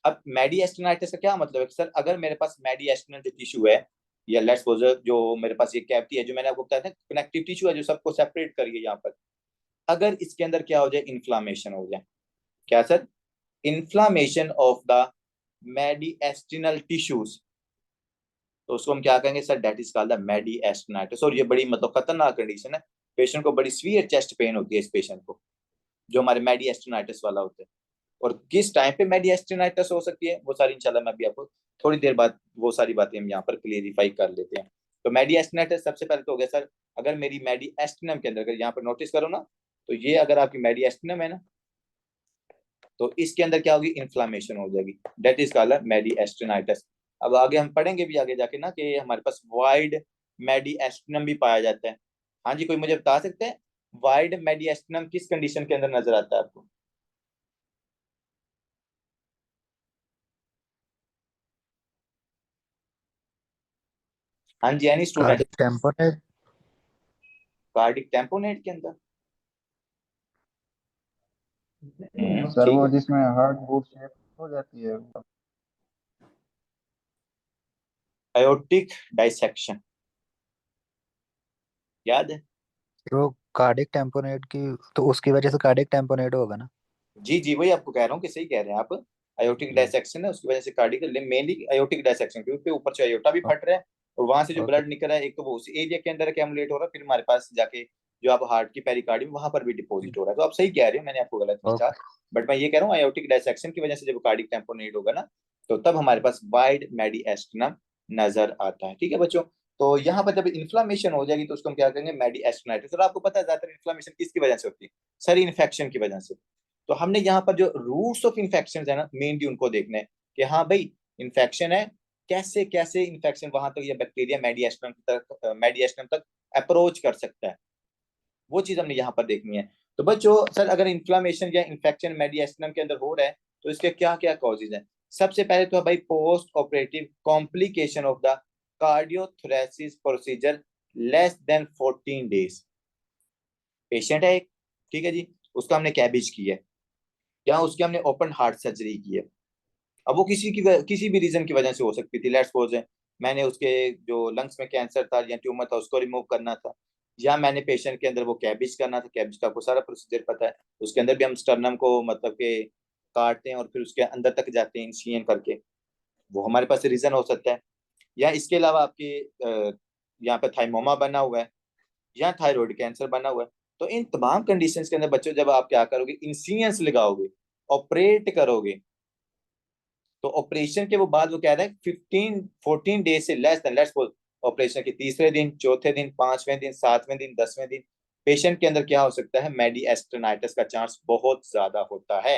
अब मेडिएस्टिनाइटिस का क्या मतलब है सर, अगर मेरे पास मेडिएस्टिनल जो टिश्यू है, या लेट्स सपोज जो मेरे पास ये कैविटी है, जो मैंने आपको बताया था कनेक्टिव टिश्यू है जो सबको सेपरेट करिए यहाँ पर, अगर इसके अंदर क्या हो जाए, इन्फ्लामेशन हो जाए, क्या sir, inflammation of the mediastinal tissues, तो उसको हम क्या कहेंगे sir, that is called the mediastinitis. और ये बड़ी मतलब खतरनाक कंडीशन है, पेशेंट को बड़ी सीवियर चेस्ट पेन होती है इस पेशेंट को, जो हमारे मेडिएस्टिनाइटिस वाला होता है। और किस टाइम पे मेडिएस्टिनाइटिस हो सकती है, वो सारी इंशाल्लाह मैं भी आपको थोड़ी देर बाद वो सारी बातें हम यहाँ पर क्लियरिफाई कर लेते हैं। तो मेडिएस्टिनाइटिस सबसे पहले तो हो गया सर, अगर मेरी मेडिएस्टिनम के अंदर, अगर यहाँ पर नोटिस करो ना, तो ये अगर आपकी मेडिएस्टिनम है ना, तो इसके अंदर क्या होगी, इन्फ्लामेशन हो जाएगी, डेट इज कॉल्ड मेडिएस्टिनाइटिस। अब आगे हम पढ़ेंगे भी आगे जाके ना कि हमारे पास वाइड मेडिएस्टिनम भी पाया जाता है। हाँ जी, कोई मुझे बता सकते हैं वाइड मेडिएस्टिनम किस कंडीशन के अंदर नजर आता है आपको? हाँ जी, any student? Cardiac tamponade. Cardiac tamponade के अंदर? सर ठीक वो है। जिसमें हार्ट बूट शेप हो जाती है। अयोटिक डाइसेक्शन, याद है? वो कार्डिक टेम्पोनेट की, तो उसकी वजह से कार्डिक टेम्पोनेट होगा ना। जी जी, वही आपको कह रहा हूँ कि सही कह रहे हैं आप, आयोटिक डायसेक्शन है, उसकी वजह से कार्डियक मेनली आयोटिक डायसेक्शन, क्योंकि ऊपर से आयोटा भी फट रहा है और वहां से जो ओके ब्लड निकल रहा है एक तो वो उस एरिया के अंदर एक्यूमुलेट हो रहा है, फिर हमारे पास जाके जो आप हार्ट की पेरिकार्डियम वहां पर भी डिपॉजिट हो रहा है। तो आप सही कह रहे हो, मैंने आपको गलत नहीं कहा, ओके बट मैं ये कह रहा हूँ आयोटिक डायसेक्शन की वजह से जब कार्डियक टेम्पोनेट होगा ना, तो तब हमारे पास वाइड मेडिएस्टिनम नजर आता है। ठीक है बच्चों, तो यहाँ पर जब इन्फ्लामेशन हो जाएगी तो उसको हम क्या करेंगे, मेडिएस्टिनाइटिस। और आपको पता है ज्यादातर इन्फ्लामेशन किसकी वजह से होती है, सर इन्फेक्शन की वजह से। तो हमने यहाँ पर जो रूट्स ऑफ इन्फेक्शन है ना, मेनली उनको देखना है कि हाँ भाई इन्फेक्शन है, कैसे कैसे इन्फेक्शन वहां तक या बैक्टीरिया मेडिएस्टिनम तक अप्रोच कर सकता है, वो चीज हमने यहाँ पर देखनी है। तो बच्चों सर अगर इन्फ्लामेशन या इन्फेक्शन मेडिएस्टिनम के अंदर हो रहा है तो इसके क्या क्या कॉजेज हैं। सबसे पहले तो है भाई post operative complication of the cardiothoracic procedure less than 14 days. Patient है एक, ठीक है जी, उसका हमने कैबेज किया है या उसकी हमने ओपन हार्ट सर्जरी की है। अब वो किसी भी रीजन की वजह से हो सकती थी, लेट्स सपोज है मैंने उसके जो लंग्स में कैंसर था या ट्यूमर था उसको रिमूव करना था, या मैंने पेशेंट के अंदर वो कैबिज करना था। कैबिज का आपको सारा प्रोसीजर पता है, उसके अंदर भी हम स्टर्नम को मतलब के काटते हैं और फिर उसके अंदर तक जाते हैं इंसिजन करके, वो हमारे पास रीजन हो सकता है। या इसके अलावा आपके यहाँ पे थाइमोमा बना हुआ है या थायराइड कैंसर बना हुआ है। तो इन तमाम कंडीशंस के अंदर बच्चों जब आप क्या करोगे, इंसिजन लगाओगे, ऑपरेट करोगे, तो ऑपरेशन के वो बाद वो कह रहा है 14 डेज से less than, let's suppose operation के तीसरे दिन, चौथे दिन, पांचवें दिन, सातवें दिन, 10वें दिन पेशेंट के अंदर क्या हो सकता है, मेडिएस्टेनाइटिस का चांस बहुत ज्यादा होता है।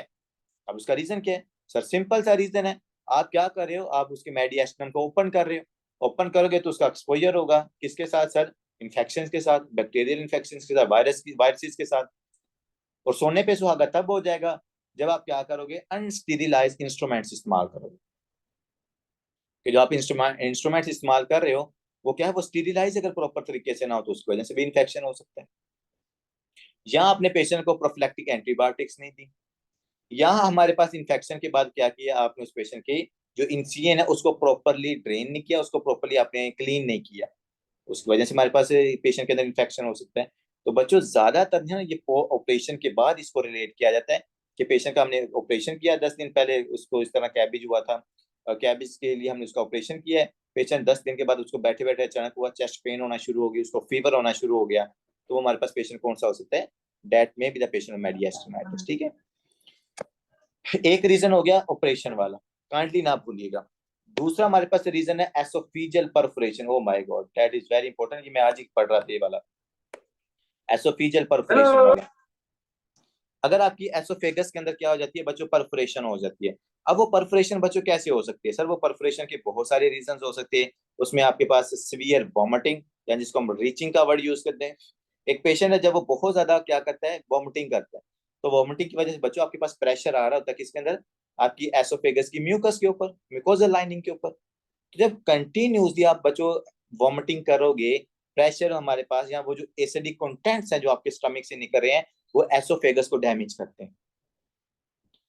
अब उसका रीजन क्या है सर, सिंपल सा रीजन है, आप क्या कर रहे हो, आप उसके मेडिएस्टेनम को ओपन कर रहे हो। ओपन करोगे तो उसका एक्सपोजर होगा किसके साथ सर, इन्फेक्शन के साथ, बैक्टीरियल इन्फेक्शन के साथ, वायरसेस के साथ। और सोने पे सुहागा तब हो जाएगा जब आप क्या करोगे, अनस्टेरिलाइज इंस्ट्रूमेंट्स इस्तेमाल करोगे। कि जो आप इंस्ट्रूमेंट्स इस्तेमाल कर रहे हो वो क्या है, वो स्टेरिलाइज अगर प्रॉपर तरीके से ना हो तो उसकी वजह से भी इन्फेक्शन हो सकता है। या आपने पेशेंट को प्रोफिलैक्टिक एंटीबायोटिक्स नहीं दी, या हमारे पास इन्फेक्शन के बाद क्या किया आपने, उस पेशेंट की जो इंसिजन है उसको प्रॉपरली ड्रेन नहीं किया, उसको प्रॉपरली आपने क्लीन नहीं किया, उसकी वजह से हमारे पास पेशेंट के अंदर इन्फेक्शन हो सकता है। तो बच्चों ज्यादातर है ना ये ऑपरेशन के बाद इसको रिलेट किया जाता है कि पेशेंट का हमने ऑपरेशन किया 10 दिन पहले, उसको इस तरह कैबिज हुआ था, कैबिज के लिए हमने उसका ऑपरेशन किया है, पेशेंट 10 दिन के बाद उसको बैठे बैठे अचानक हुआ चेस्ट पेन होना शुरू हो गई, उसको फीवर होना शुरू हो गया, तो वो हमारे पास पेशेंट कौन सा हो सकता है, डेट में भी द पेशेंट मेडिएस्टेनाइटिस। ठीक है, एक रीजन हो गया ऑपरेशन वाला, काइंडली ना भूलिएगा। दूसरा हमारे पास रीजन है oesophageal perforation. Oh my God, that is very important, ये मैं आज ही पढ़ रहा था ये वाला, एसोफेजियल परफोरेशन वाला। अगर आपकी एसोफेगस के अंदर क्या हो जाती है बच्चों, परफोरेशन हो जाती है। अब वो परफोरेशन बच्चों कैसे हो सकती है सर, वो परफोरेशन के बहुत सारे रीजन हो सकते हैं। उसमें आपके पास सीवियर वॉमिटिंग, या जिसको हम रीचिंग का वर्ड यूज करते हैं। एक पेशेंट है जब वो बहुत ज्यादा क्या करता है, वॉमिटिंग करता है, तो वॉमिटिंग की वजह से बच्चों आपके पास प्रेशर आ रहा होता है किसके अंदर, आपकी एसोफेगस की म्यूकस के ऊपर, म्यूकोजल लाइनिंग के ऊपर। तो जब कंटिन्यूसली आप बच्चों वॉमिटिंग करोगे, प्रेशर हमारे पास, यहाँ वो जो एसिडिक कंटेंट्स हैं जो आपके स्टमक से निकल रहे हैं वो एसोफेगस को डैमेज करते हैं।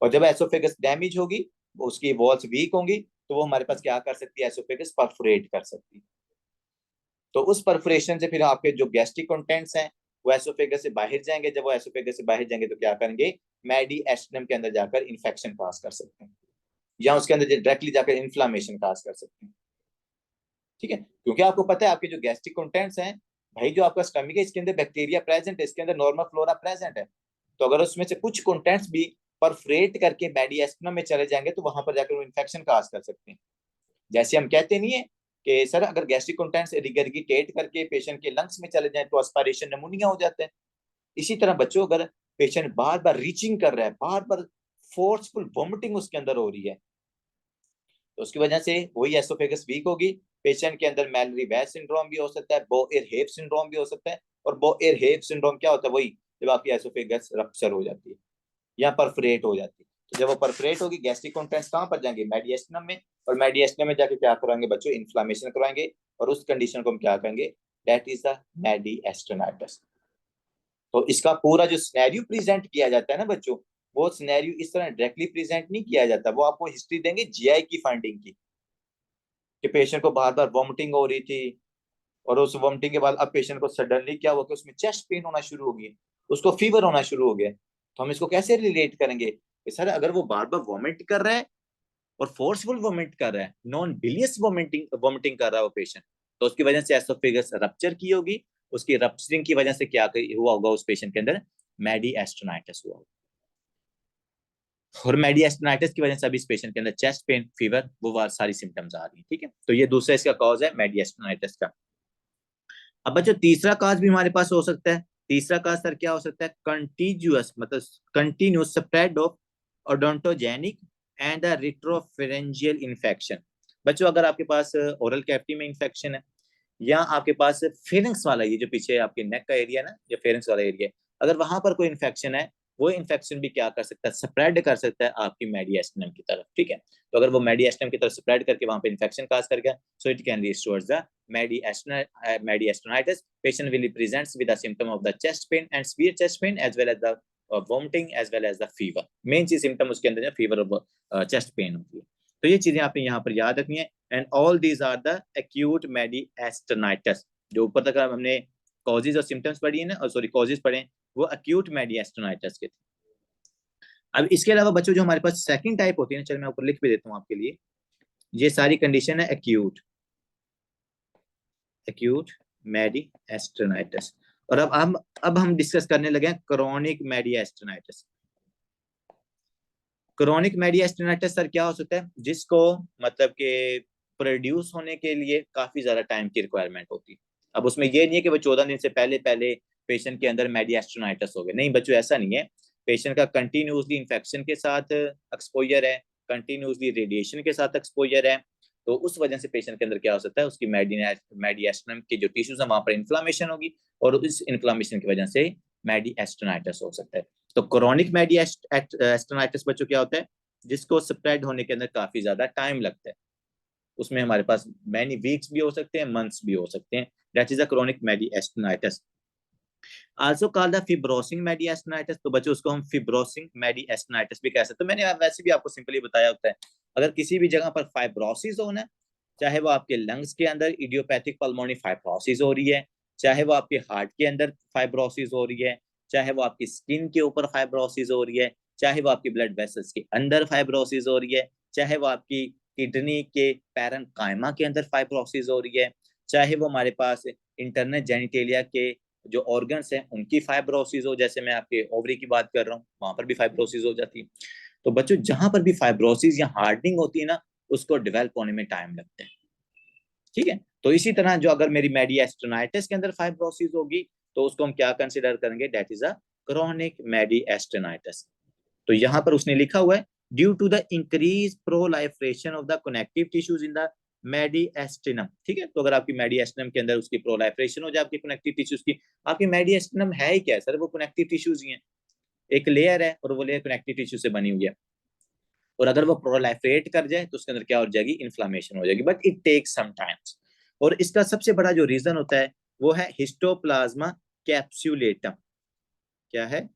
और जब एसोफेगस डैमेज होगी, उसकी वॉल्स वीक होंगी, तो वो हमारे पास क्या कर सकती है, एसोफेगस परफोरेट कर सकती है। तो उस परफोरेशन से फिर आपके जो गैस्ट्रिक कंटेंट्स हैं वो एसोफेगस से बाहर जाएंगे, जब वो एसोफेगस से बाहर जाएंगे तो क्या करेंगे, मेडिएस्टिनम के अंदर जाकर इन्फेक्शन काज कर सकते हैं, या उसके अंदर डायरेक्टली जाकर इन्फ्लामेशन काज कर सकते हैं। ठीक है, क्योंकि आपको पता है आपके जो गैस्ट्रिक कंटेंट्स हैं, भाई जो आपका स्टमक है इसके अंदर बैक्टीरिया प्रेजेंट है, इसके अंदर नॉर्मल फ्लोरा प्रेजेंट है। तो अगर उसमें से कुछ कंटेंट्स भी परफोरेट करके मेडिएस्टिनम में चले जाएंगे तो वहां पर जाकर वो इन्फेक्शन काज कर सकते हैं। जैसे हम कहते नहीं है कि सर अगर गैस्ट्रिक कंटेंट्स रिगरगिटेट करके पेशेंट के लंग्स में चले जाए तो एस्पिरेशन निमोनिया हो जाता है। इसी तरह बच्चों अगर पेशेंट बार बार रीचिंग कर रहा है, बार बार फोर्सफुल वॉमिटिंग उसके अंदर हो रही है, तो उसकी वजह से वही एसोफेगस वीक होगी, पेशेंट के अंदर मैलरी बैच सिंड्रोम भी हो सकता है, बो एयर हेव सिंड्रोम भी हो सकता है। और बो एयर हेव सिंड्रोम क्या होता है, वही जब आपकी एसोफेगस रप्चर हो जाती है या परफोरेट हो जाती है। तो जब वो परफोरेट होगी, गैस्ट्रिक कंटेंट्स कहाँ पर जाएंगे, मेडिएस्टिनम में, और मेडिएस्टिनम में जाके क्या कराएंगे बच्चों, इन्फ्लामेशन कराएंगे, और उस कंडीशन को हम क्या करेंगे, दैट इज द मेडिएस्टिनाइटिस। तो इसका पूरा जो सिनेरियो प्रेजेंट किया जाता है ना बच्चों, वो सिनेरियो इस तरह डायरेक्टली प्रेजेंट नहीं किया जाता, वो आपको हिस्ट्री देंगे जीआई की फाइंडिंग की, कि पेशेंट को बार बार वॉमिटिंग हो रही थी, और उस वॉमिटिंग के बाद अब पेशेंट को सडनली क्या हुआ कि उसमें चेस्ट पेन होना शुरू हो गया, उसको फीवर होना शुरू हो गया। तो हम इसको कैसे रिलेट करेंगे कि सर अगर वो बार बार वॉमिट कर रहा है और फोर्सफुल वोमिट कर रहा है, नॉन बिलियस वोमिटिंग कर रहा है वो पेशेंट, तो उसकी वजह से एसोफेगस रप्चर की होगी, उसकी रप्चरिंग की वजह से क्या हुआ होगा उस पेशेंट के अंदर, मेडिएस्टेनाइटिस हुआ होगा। और मेडिएस्टेनाइटिस की वजह से अभी इस पेशेंट के अंदर चेस्ट पेन, फीवर, वो सारी सिम्टम्स आ रही है। ठीक है, तो ये दूसरा इसका कॉज है मेडिएस्टेनाइटिस का। अब बच्चों तीसरा कॉज भी हमारे पास हो सकता है। तीसरा कॉज सर क्या हो सकता है, कंटीन्यूअस मतलब continuous spread of odontogenic and the retropharyngeal infection. बच्चों अगर आपके पास ओरल कैविटी में इन्फेक्शन है, या आपके पास फेरिंक्स वाला, ये जो पीछे आपके नेक का एरिया ना, ये फेरिंक्स वाला एरिया है, अगर वहां पर कोई इन्फेक्शन है, वो इन्फेक्शन भी क्या कर सकता है, स्प्रेड कर सकता है आपकी मेडिएस्टिनम की तरफ। ठीक है, तो अगर वो मेडिएस्टिनम की तरफ स्प्रेड करके वहां पे इन्फेक्शन काज कर गया, so it can lead towards the mediastinitis. Patient will presents with a symptom of the chest pain and severe chest pain as well as the vomiting as well as the fever. Main चीज symptom उसके अंदर fever और chest pain होती है। तो ये चीजें आपने यहाँ पर याद रखनी है। And all these are the acute mediastinitis. जो ऊपर तक हमने कॉजेज और सिम्टम्स पढ़ी है ना, और सॉरी कॉजेज पढ़े, वो एक्यूट मेडिएस्टिनाइटिस के थे। अब इसके अलावा बच्चों जो हमारे पास सेकंड टाइप होती है ना, चलो मैं ऊपर लिख भी देता हूँ आपके लिए, ये सारी कंडीशन है एक्यूट मेडिएस्टिनाइटिस। और अब हम डिस्कस करने लगे हैं क्रोनिक मेडिएस्टिनाइटिस। क्रोनिक मेडिएस्टिनाइटिस सर क्या हो सकता है, जिसको मतलब के प्रोड्यूस होने के लिए काफी ज्यादा टाइम की रिक्वायरमेंट होती है। अब उसमें ये नहीं है कि वो 14 दिन से पहले पेशेंट के अंदर मेडिएस्टिनाइटिस हो गया, नहीं बच्चों ऐसा नहीं है। पेशेंट का कंटिन्यूसली इन्फेक्शन के साथ एक्सपोजर है, कंटिन्यूसली रेडिएशन के साथ एक्सपोजर है, तो उस वजह से पेशेंट के अंदर क्या हो सकता है, उसकी मेडिएस्टिनम के जो टिश्यूज है वहां पर इन्फ्लामेशन होगी, और इस इन्फ्लामेशन की वजह से मेडिएस्टिनाइटिस हो सकता है। तो क्रोनिक मेडिएस्टिनाइटिस बच्चों क्या होता है, जिसको स्प्रेड होने के अंदर काफी ज्यादा टाइम लगता है, उसमें हमारे पास मैनी वीक्स भी हो सकते हैं, मंथ्स भी हो सकते हैं। That is a chronic mediastinitis. Also called the fibrosing mediastinitis. तो बच्चों उसको हम फिब्रोसिंग मेडिएस्टिनाइटिस भी कह सकते हैं। मैंने वैसे भी आपको सिंपली बताया होता है, अगर किसी भी जगह पर फाइब्रोसिस होना, चाहे वो आपके लंग्स के अंदर इडियोपैथिक पल्मोनी फाइब्रोसिस हो रही है, चाहे वो आपके हार्ट के अंदर फाइब्रोसिस हो रही है, चाहे वो आपकी स्किन के ऊपर फाइब्रोसिस हो रही है, चाहे वो आपकी ब्लड वेसल्स के अंदर फाइब्रोसिस हो रही है, चाहे वो आपकी किडनी के पैरेन्काइमा के अंदर फाइब्रोसिस हो रही है, चाहे वो हमारे पास इंटरनल जेनिटेलिया के जो ऑर्गन्स हैं उनकी फाइब्रोसिस हो, जैसे मैं आपके ओवरी की बात कर रहा हूँ, वहां पर भी फाइब्रोसिस हो जाती है। तो बच्चों जहां पर भी फाइब्रोसिस या हार्डनिंग होती है ना, उसको डेवलप होने में टाइम लगता है। ठीक है, तो इसी तरह जो अगर मेरी मेडिएस्टिनाइटिस के अंदर फाइब्रोसिस होगी, तो उसको हम क्या कंसिडर करेंगे, that is a chronic mediastinitis. तो यहाँ पर उसने लिखा हुआ है, due to the increase proliferation of the connective tissues in the mediastinum. ठीक है, तो अगर आपकी मेडिएस्टिनम के अंदर उसकी प्रोलाइफरेशन हो जाए आपकी कनेक्टिव टिश्यूज की, आपकी मेडिएस्टिनम है ही क्या सर, वो कनेक्टिव टिश्यूज ही है, एक लेयर है और वो लेयर कनेक्टिव टिश्यू से बनी हुई है, और अगर वो प्रोलाइफरेट कर जाए तो उसके अंदर क्या हो जाएगी, इन्फ्लामेशन हो जाएगी, but it takes some times. और इसका सबसे बड़ा जो रीजन होता है वो है हिस्टोप्लाज्मा कैप्सुलेटम। क्या है,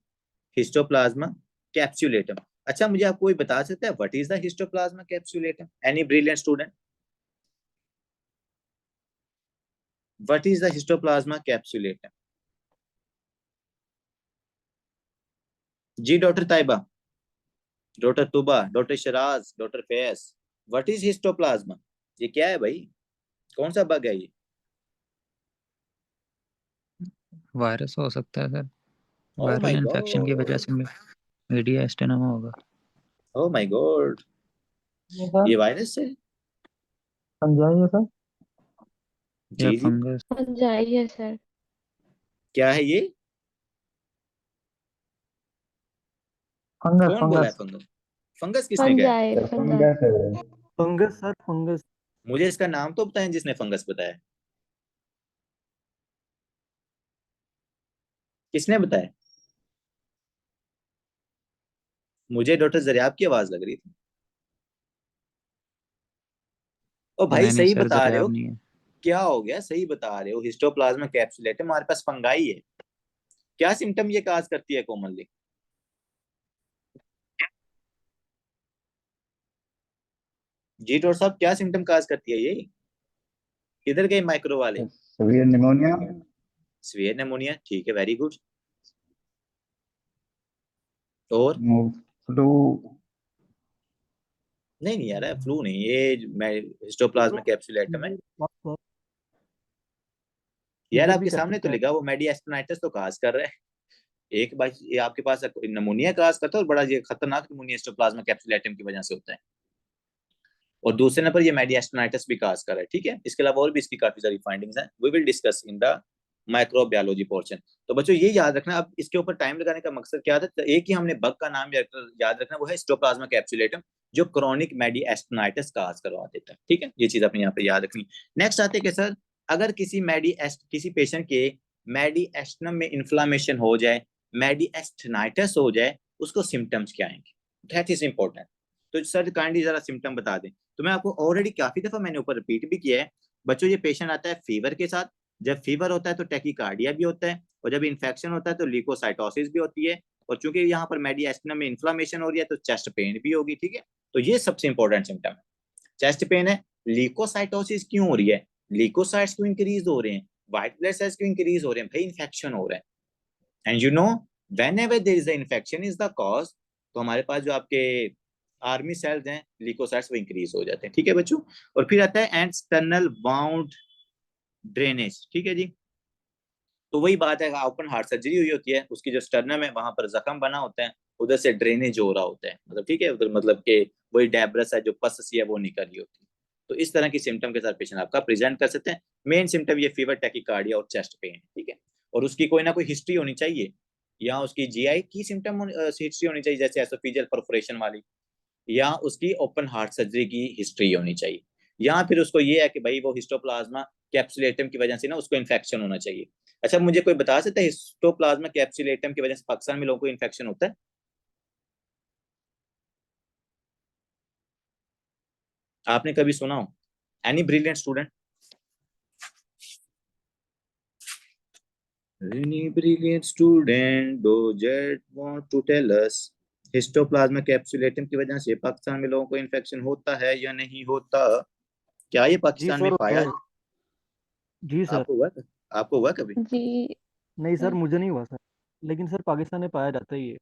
हिस्टोप्लाज्मा कैप्सुलेटम। अच्छा मुझे आपको कोई बता सकता है what is the histoplasma capsulatum, any brilliant student, what is the histoplasma capsulatum? जी doctor Taiba, doctor Tuba, doctor Sharaz, doctor Faiz, what is histoplasma, ये क्या है भाई, कौन सा बग है ये? वायरस हो सकता है sir, oh viral my infection की वजह गॉड, से मेडिएस्टिनम होगा। ओह माय गॉड, सर ये वायरस है? समझाइए सर। या जी जी, फंगस। समझाइए सर। क्या है ये, फंगस कौन बोला है फंगस फंगस? फंगस किसने कहा है? फंजाई फंजाई फंगस है। Fungus sir fungus. मुझे इसका नाम तो बताएं जिसने फंगस बताया, किसने बताया? मुझे डॉक्टर जरियाब की आवाज लग रही थी। ओ भाई नहीं सही सर, बता रहे हो, जरियाब नहीं है। क्या हो गया, सही बता रहे हो, हिस्टोप्लाज्मा कैप्सुलेटम हमारे पास फंगाई है। क्या सिम्टम ये काज करती है कोमलली? जी डॉक्टर साहब क्या सिम्टम काज करती है ये, किधर गए माइक्रो वाले? सीवियर निमोनिया, सीवियर निमोनिया, ठीक है, वेरी गुड। और फ्लू, नहीं नहीं यार, फ्लू नहीं, ये मैं हिस्टोप्लाज्मा कैप्सुलेटम है यार। फीवर भी आपके कर सामने तो सकता है। लिखा वो मेडिएस्टेनाइटिस तो काज कर रहा है। एक बार ये आपके पास नमूनिया काज करता है, और बड़ा ये खतरनाक नमूनिया हिस्टोप्लाज्मा कैप्सुलेटम की वजह से होता है। और दूसरे नंबर ये मेडिएस्टेनाइटिस भी काज कर रहा है, ठीक है। इसके अलावा और भी इसकी काफी सारी फाइंडिंग्स हैं, we will discuss in the microbiology portion. तो बच्चों ये याद रखना, अब इसके ऊपर टाइम लगाने का मकसद क्या था, तो एक ही हमने बग का नाम याद रखना, वो है हिस्टोप्लाज्मा कैप्सुलेटम, जो क्रॉनिक मेडिएस्टेनाइटिस काज करवा देता है, ठीक है। ये चीज अपने यहाँ पे याद रखनी। नेक्स्ट आते हैं कि सर, अगर किसी पेशेंट के मेडिएस्टनम में इन्फ्लामेशन हो जाए, मेडिएस्टेनाइटिस हो जाए, उसको सिम्टम्स क्या आएंगे, दैट इज इंपॉर्टेंट। तो सर काइंडली जरा सिम्टम बता दें। तो मैं आपको ऑलरेडी काफी दफा मैंने ऊपर रिपीट भी किया है बच्चों, ये पेशेंट आता है फीवर के साथ। जब फीवर होता है तो टैकीकार्डिया भी होता है, और जब इन्फेक्शन होता है तो ल्यूकोसाइटोसिस भी होती है, और चूंकि यहाँ पर मेडिएस्टिनम में इन्फ्लामेशन हो रही है तो चेस्ट पेन भी होगी, ठीक है। तो ये सबसे इंपॉर्टेंट सिम्टम है, चेस्ट पेन है। ल्यूकोसाइटोसिस क्यों हो रही है, ल्यूकोसाइट्स क्यों इंक्रीज हो रहे हैं, व्हाइट ब्लड सेल्स क्यों इंक्रीज हो रहे हैं, भाई इन्फेक्शन हो रहा है। And you know, when ever there is the infection is the cause, तो हमारे पास जो आपके आर्मी सेल्स हैं ल्यूकोसाइट्स वो इंक्रीज हो जाते हैं, ठीक है बच्चों। और फिर आता है एक्सटर्नल बाउंड ड्रेनेज, ठीक है जी। तो वही बात है, ओपन हार्ट सर्जरी हुई होती है, उसकी जो स्टर्नम है वहां पर जख्म बना होता है, उधर से ड्रेनेज हो रहा होता है, मतलब ठीक है, उधर मतलब के वही डेब्रस है जो पस सी है वो निकल रही होती है। तो इस तरह की सिम्टम के साथ पेशेंट आपका प्रेजेंट कर सकते हैं। मेन सिम्टम ये फीवर, टैकीकार्डिया और चेस्ट पेन है, ठीक है। और उसकी कोई ना कोई हिस्ट्री होनी चाहिए, या उसकी जीआई की सिम्टम हिस्ट्री होनी चाहिए, जैसे एसोफेजियल परफोरेशन वाली, या उसकी ओपन हार्ट सर्जरी की हिस्ट्री होनी चाहिए, या फिर उसको ये है कि भाई वो हिस्टोप्लाज्मा कैप्सुलेटम की वजह से ना उसको इन्फेक्शन होना चाहिए। अच्छा मुझे कोई बता सकता है हिस्टोप्लाज्मा कैप्सुलेटम की वजह से पाकिस्तान में लोगों को इन्फेक्शन होता है? आपने कभी सुना हो? Any brilliant student, any brilliant student do yet want to tell us, histoplasma capsulatum की वजह से पाकिस्तान में लोगों को इन्फेक्शन होता है या नहीं होता? क्या ये जी पाकिस्तान में सर होता पाया? है। जी सर। आपको हुआ, आपको हुआ कभी? जी नहीं सर, सर। मुझे नहीं हुआ सर, लेकिन सर पाकिस्तान में पाया जाता है ये।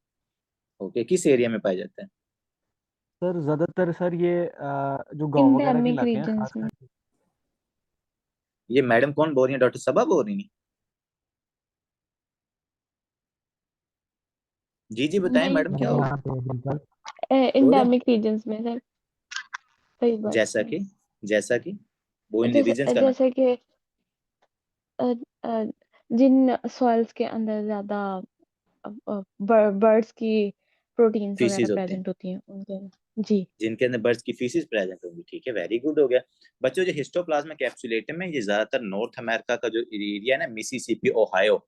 ओके, किस एरिया में पाया जाता है? सर ज्यादातर सर ये जो गांव वगैरह के इंडेमिक इलाके हैं रीजन्स में। खासकर। ये मैडम कौन बोल रही है, डॉक्टर सबा बोल रही है? जी जी बताएं नहीं, मैडम, क्या हो रहा है? इंडेमिक रीजन्स में सर, सही बात जैसा है। कि, जैसा कि वो इन रीजन्स जैसे का नाम। जैसे कि अ, अ, जिन सॉइल्स के अंदर ज्यादा बर्ड्स की प्रोटीन्स वगैरह फीसिस होते हैं, प्रेजेंट होती हैं उनके। जी। जिनके अंदर बर्ड्स की फीसिस प्रेजेंट होंगी, ठीक है, वेरी गुड हो गया। बच्चों जो हिस्टोप्लाज्मा कैप्सुलेटम है, ये ज्यादातर नॉर्थ अमेरिका का जो एरिया है ना, मिसिसिपी ओहायो।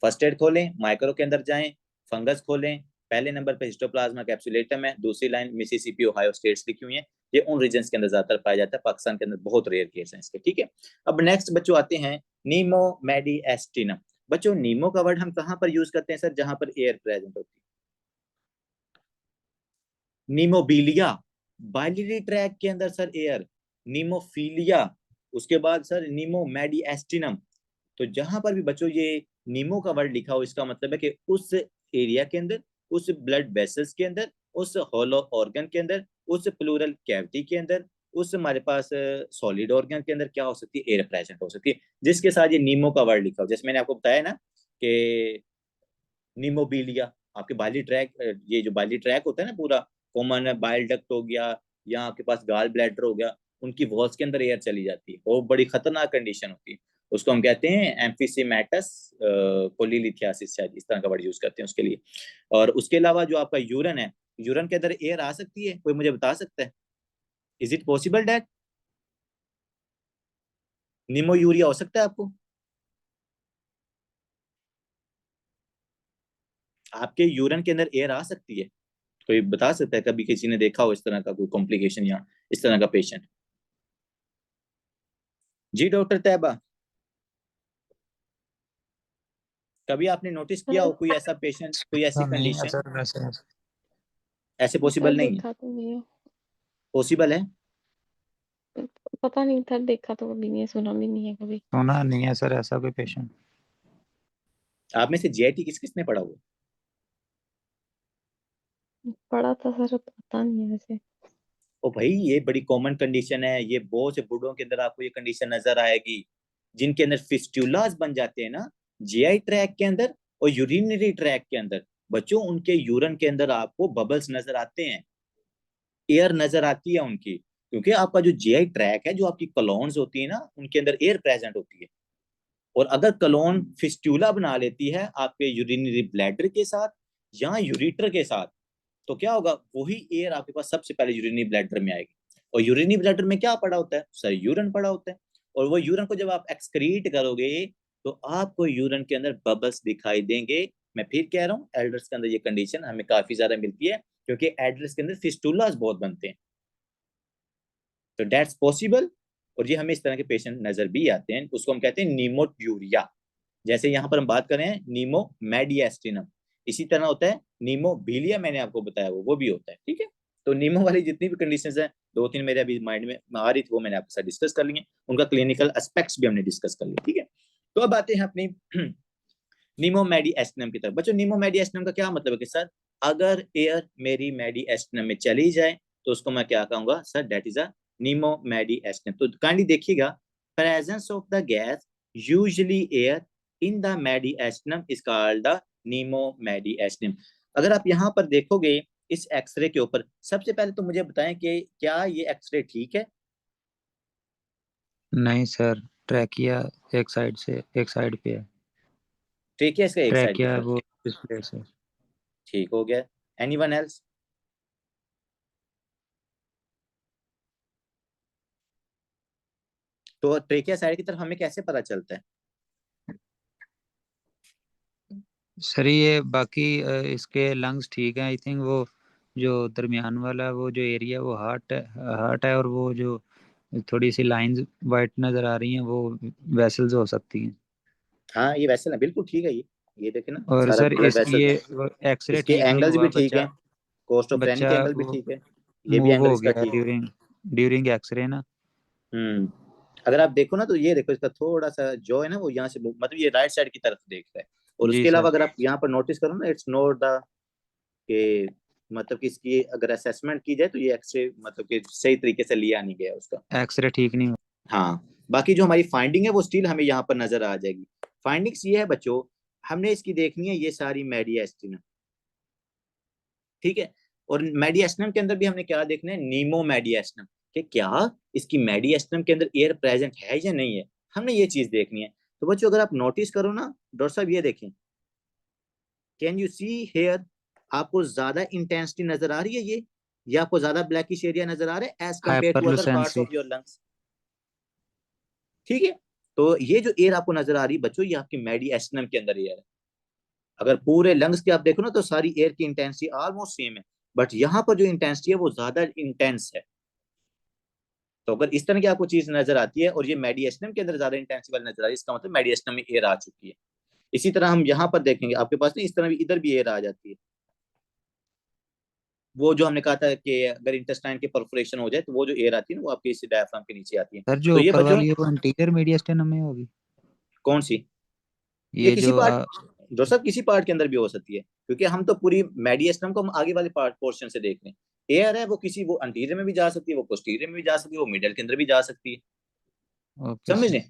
फर्स्ट एड खोलें, माइक्रो के अंदर जाएं, फंगस खोलें, पहले नंबर पे हिस्टोप्लाज्मा कैप्सुलेटम है, दूसरी लाइन मिसिसिपी ओहायो स्टेट्स लिखी हुई है। ये उन रीजन्स के अंदर ज्यादातर पाया जाता है, पाकिस्तान के अंदर बहुत रेयर केस है इसके, ठीक है। अब नेक्स्ट बच्चों आते हैं नीमो मेडिएस्टिनम। बच्चों नीमो का वर्ड हम कहाँ पर यूज करते हैं सर, जहां पर एयर प्रेजेंट होती है? नीमोबिलिया, बाइलियरी ट्रैक के अंदर सर एयर, नीमोफीलिया, उसके बाद सर नीमो मेडिएस्टिनम। तो जहां पर भी बच्चों ये नीमो का वर्ड लिखा हो, इसका मतलब है कि उस एरिया के अंदर, उस ब्लड वेसल्स के अंदर, उस हॉलो ऑर्गन के अंदर, उस प्लूरल कैविटी के अंदर, उस हमारे पास सॉलिड ऑर्गन के अंदर क्या हो सकती है, एयर प्रेजेंट हो सकती है, जिसके साथ ये नीमो का वर्ड लिखा हो। जैसे मैंने आपको बताया ना कि निमोबिलिया, आपके बाइली ट्रैक, ये जो बाइली ट्रैक होता है ना पूरा, कॉमन बाइल डक्ट हो गया, या आपके पास गाल ब्लैडर हो गया, उनकी वॉल्स के अंदर एयर चली जाती है, वो बड़ी खतरनाक कंडीशन होती है। उसको हम कहते हैं एम्फीसीमेटस कोलिलिथियासिस, शायद इस तरह का वर्ड यूज करते हैं उसके लिए। और उसके अलावा जो आपका यूरन है, यूरन के अंदर एयर आ सकती है, कोई मुझे बता सकता है? इज इट पॉसिबल डैट निमो यूरिया हो सकता है आपको? आपके यूरन के अंदर एयर आ सकती है? कोई बता सकता है, कभी किसी ने देखा हो इस तरह का कोई कॉम्प्लिकेशन या इस तरह का पेशेंट? जी डॉक्टर तैयबा, कभी आपने नोटिस किया सर हो कोई ऐसा पेशेंट, कोई ऐसी ऐसा नहीं है कंडीशन? सर वैसे। ऐसे सर पॉसिबल नहीं है? देखा तो नहीं है। पॉसिबल है। पता नहीं सर, देखा तो कभी नहीं है, सुना भी नहीं है कभी। सुना नहीं है सर ऐसा कोई पेशेंट। आप में से जीआईटी किस किसने पढ़ा हुआ? पढ़ा था सर, पता नहीं है वैसे। ओ भाई ये बड़ी कॉमन कंडीशन है, ये बहुत से बूढ़ों के अंदर आपको ये कंडीशन नजर आएगी, जिनके अंदर फिस्टुलास बन जाते हैं ना जीआई ट्रैक के अंदर और यूरिनरी ट्रैक के अंदर। बच्चों उनके यूरिन के अंदर आपको बबल्स नजर आते हैं, एयर नजर आती है उनकी, क्योंकि आपका जो जीआई ट्रैक है, जो आपकी कॉलोन्स होती है ना, उनके अंदर एयर प्रेजेंट होती है। और अगर कॉलोन फिस्टुला बना लेती है आपके यूरिनरी ब्लैडर के साथ या यूरिटर के साथ, तो क्या होगा, वही एयर आपके पास सबसे पहले यूरिनरी ब्लैडर में आएगी। और यूरिनरी ब्लैडर में क्या पड़ा होता है सर, यूरिन पड़ा होता है। और वो यूरिन को जब आप एक्सक्रीट करोगे तो आपको यूरिन के अंदर बबल्स दिखाई देंगे। मैं फिर कह रहा हूँ, एल्डर्स के अंदर ये कंडीशन हमें काफी ज्यादा मिलती है, क्योंकि एल्डर्स के अंदर फिस्टुलास बहुत बनते हैं। तो दैट्स पॉसिबल। और ये हमें इस तरह के पेशेंट नजर भी आते हैं, उसको हम कहते हैं नीमोट्यूरिया। जैसे यहाँ पर हम बात कर रहे हैं नीमोमेडिएस्टिनम, इसी तरह होता है नीमोबिलिया, मैंने आपको बताया वो भी होता है। ठीक है, तो नीमो वाली जितनी भी कंडीशंस हैं, दो तीन मेरे अभी माइंड में आ रही थी, वो मैंने आपके साथ डिस्कस कर लिए, उनका क्लिनिकल एस्पेक्ट्स भी हमने डिस्कस कर लिए। ठीक है, तो अब आते हैं अपनी नीमोमेडिएस्टिनम की तरफ। बच्चों नीमोमेडिएस्टिनम का क्या मतलब है कि सर अगर एयर मेरी मेडिएस्टिनम में चली जाए तो उसको मैं क्या कहूंगा sir, that is a pneumomediastinum. तो काइंडली देखिएगा, presence of the gas usually air in the mediastinum is called the pneumomediastinum. अगर आप यहाँ पर देखोगे इस एक्सरे के ऊपर, सबसे पहले तो मुझे बताएं कि क्या ये एक्सरे ठीक है? नहीं सर, ट्रैकिया एक साइड पे है। ठीक है, इसका एक साइड ट्रैकिया पे वो डिस्प्ले से। ठीक हो गया। Anyone else? तो ट्रेकिया साइड की तरफ हमें कैसे पता चलता है? सर ये बाकी इसके लंग्स ठीक हैं आई थिंक। वो जो दरमियान वाला वो जो एरिया वो हार्ट है, और वो जो थोड़ी सी लाइंस वाइट नजर आ रही हैं वो वेसल्स हो सकती हैं। हाँ ये वैसल है, बिल्कुल ठीक है। ये देखे ना, और सारा सर ब्लड इसकी वेसल, ये एक्सरे इसके ठीक नहीं एंगल्स हुआ। भी ठीक है, कोस्टोफ्रेनिक बच्चा एंगल भी वो ठीक है, ये भी मूव एंगल हो इसका गया ठीक है। ड्यूरिंग एक्सरे ना। हम्म, अगर आप देखो ना तो ये देखो, इसका थोड़ा सा जो है ना वो यहाँ से मतलब ये राइट साइड की तरफ देख रहा है। और जी उसके अलावा सर। अगर आप यहाँ पर नोटिस करो ना, इट्स नॉट द के मतलब कि इसकी अगर असेसमेंट की जाए तो ये एक्सरे मतलब कि सही तरीके से लिया नहीं गया उसका। एक्सरे ठीक नहीं हुआ। हाँ, बाकी जो हमारी फाइंडिंग है वो स्टिल हमें यहाँ पर नजर आ जाएगी। फाइंडिंग्स ये है बच्चों, हमने इसकी देखनी है ये सारी मेडिएस्टिनम। ठीक है, और मेडिएस्टिनम के अंदर भी हमने क्या देखना है, नीमो मेडिएस्टिनम, कि क्या इसकी मेडिएस्टिनम के अंदर एयर प्रेजेंट है या नहीं है, हमने ये चीज देखनी है। तो बच्चों अगर आप नोटिस करो ना, डॉक्टर साहब ये देखें, कैन यू सी हेयर, आपको ज्यादा इंटेंसिटी नजर आ रही है ये, या आपको ज्यादा ब्लैकिश एरिया नजर आ रहा है as compare to other parts hyperlucency. Of your lungs? ठीक है, तो ये जो एयर आपको नजर आ रही है बच्चों, ये आपकी मेडिएस्टिनम के अंदर एयर है। अगर पूरे लंग्स की आप देखो ना तो सारी एयर की इंटेंसिटी ऑलमोस्ट सेम है, बट यहाँ पर जो इंटेंसिटी है वो ज्यादा इंटेंस है। तो अगर इस तरह की आपको चीज नजर आती है और ये मेडिएस्टिनम के अंदर ज्यादा इंटेंसिटी वाली नजर आ रही है, इसका मतलब मेडिएस्टिनम में एयर आ चुकी है। इसी तरह हम यहाँ पर देखेंगे आपके पास नहीं, इस तरह भी इधर भी एयर आ जाती है। वो जो हमने कहा था कि अगर इंटेस्टाइन के परफोरेशन हो जाए तो वो जो एयर आती है ना वो आपके इस डायफ्राम के नीचे आती है। सर जो तो ये ऊपर बच्चों, वाली है वो एंटीरियर मीडियस्टिनम में होगी। कौन सी? ये ये किसी जो पार्ट, जो सब किसी पार्ट के अंदर भी हो सकती है, क्योंकि हम तो पूरी मेडिएस्टिनम को हम आगे वाले पार्ट पोर्शन से देख रहे हैं। एयर है वो किसी, वो अंटीरियर में भी जा सकती है, वो पोस्टीरियर में भी जा सकती है, वो मिडल के अंदर भी जा सकती है। ओके समझ सर। रहे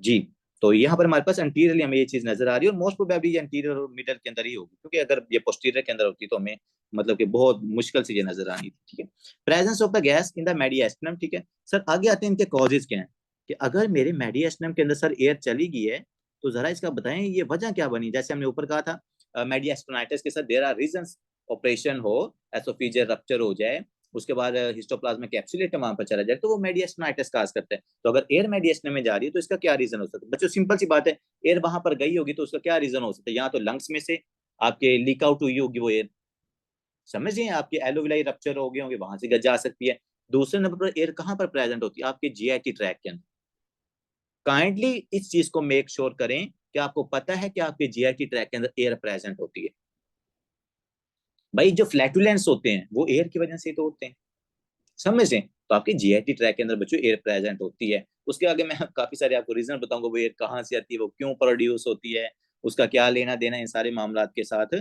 जी? तो यहाँ पर हमारे पास अंटीरियरली हमें ये चीज नजर आ रही है, और मोस्ट प्रोबेबली ये अंटीरियर और मिडल के अंदर ही होगी, क्योंकि अगर ये पोस्टीरियर के अंदर होती तो हमें मतलब कि बहुत मुश्किल से ये नजर आनी थी। ठीक है, presence of the gas in the mediastinum. ठीक है सर, आगे आते हैं इनके कॉजेज क्या है, कि अगर मेरे मेडिएस्टिनम के अंदर सर एयर चली गई है तो जरा इसका बताएं ये वजह क्या बनी। जैसे हमने ऊपर कहा था मेडिएस्टिनाइटिस के साथ देयर आर रीजंस, ऑपरेशन हो, एसोफेजियल रप्चर हो जाए, उसके बाद हिस्टोप्लाज्मिक कैप्सुलेटम वहां पर चला जाए, तो वो मेडिएस्टिनाइटिस काज करता है। तो अगर एयर मेडिएस्टिनम में जा रही है तो इसका क्या रीजन हो सकता है? बच्चों सिंपल सी बात है, एयर वहां पर गई होगी तो उसका क्या रीजन हो सकता है, यहाँ तो लंग्स में से आपके लीक आउट हुई होगी वो एयर, समझिए आपके एलोविलाई रप्चर हो गए होंगे, वहां से जा सकती है। दूसरे नंबर पर एयर कहां पर प्रेजेंट होती है, आपके जीआईटी ट्रैक के अंदर। काइंडली इस चीज को मेक श्योर करें कि आपको पता है कि आपके जीआईटी ट्रैक के अंदर एयर प्रेजेंट होती है। भाई जो फ्लैटुलेंस होते हैं वो एयर की वजह से तो होते हैं, समझें? तो आपके जीआईटी ट्रैक के अंदर बच्चों एयर प्रेजेंट होती है। उसके आगे मैं काफी सारे आपको रीजन बताऊंगा वो एयर कहाँ से आती है, वो क्यों प्रोड्यूस होती है, उसका क्या लेना देना इन सारे मामला के साथ।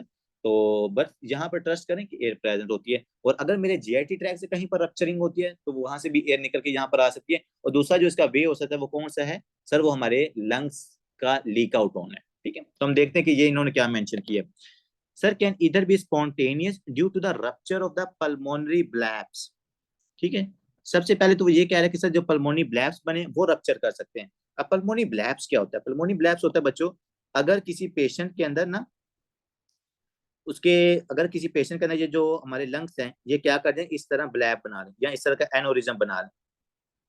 तो बस यहाँ पर ट्रस्ट करें कि एयर प्रेजेंट होती है। और अगर मेरे जीआईटी ट्रैक से कहीं पर रप्चरिंग होती है तो वहां से भी एयर निकल के यहाँ पर आ सकती है। और दूसरा जो इसका वे हो सकता है वो कौन सा है सर, वो हमारे लंग्स का लीक आउट होना है। ठीक है, तो हम देखते हैं कि ये इन्होंने क्या मेंशन किया। सर कैन इधर be spontaneous due to the rupture of the pulmonary blebs. ठीक है, सबसे पहले तो वो ये कह रहा है कि सर जो पल्मोनी ब्लैप्स बने वो रप्चर कर सकते हैं। अब पल्मोनी ब्लैप्स क्या होता है? पल्मोनी ब्लैप्स होता है बच्चों, अगर किसी पेशेंट के अंदर ना उसके अगर किसी पेशेंट के अंदर ये जो हमारे लंग्स हैं ये क्या कर दें, इस तरह ब्लैप बना लें या इस तरह का एनोरिज्म बना लें।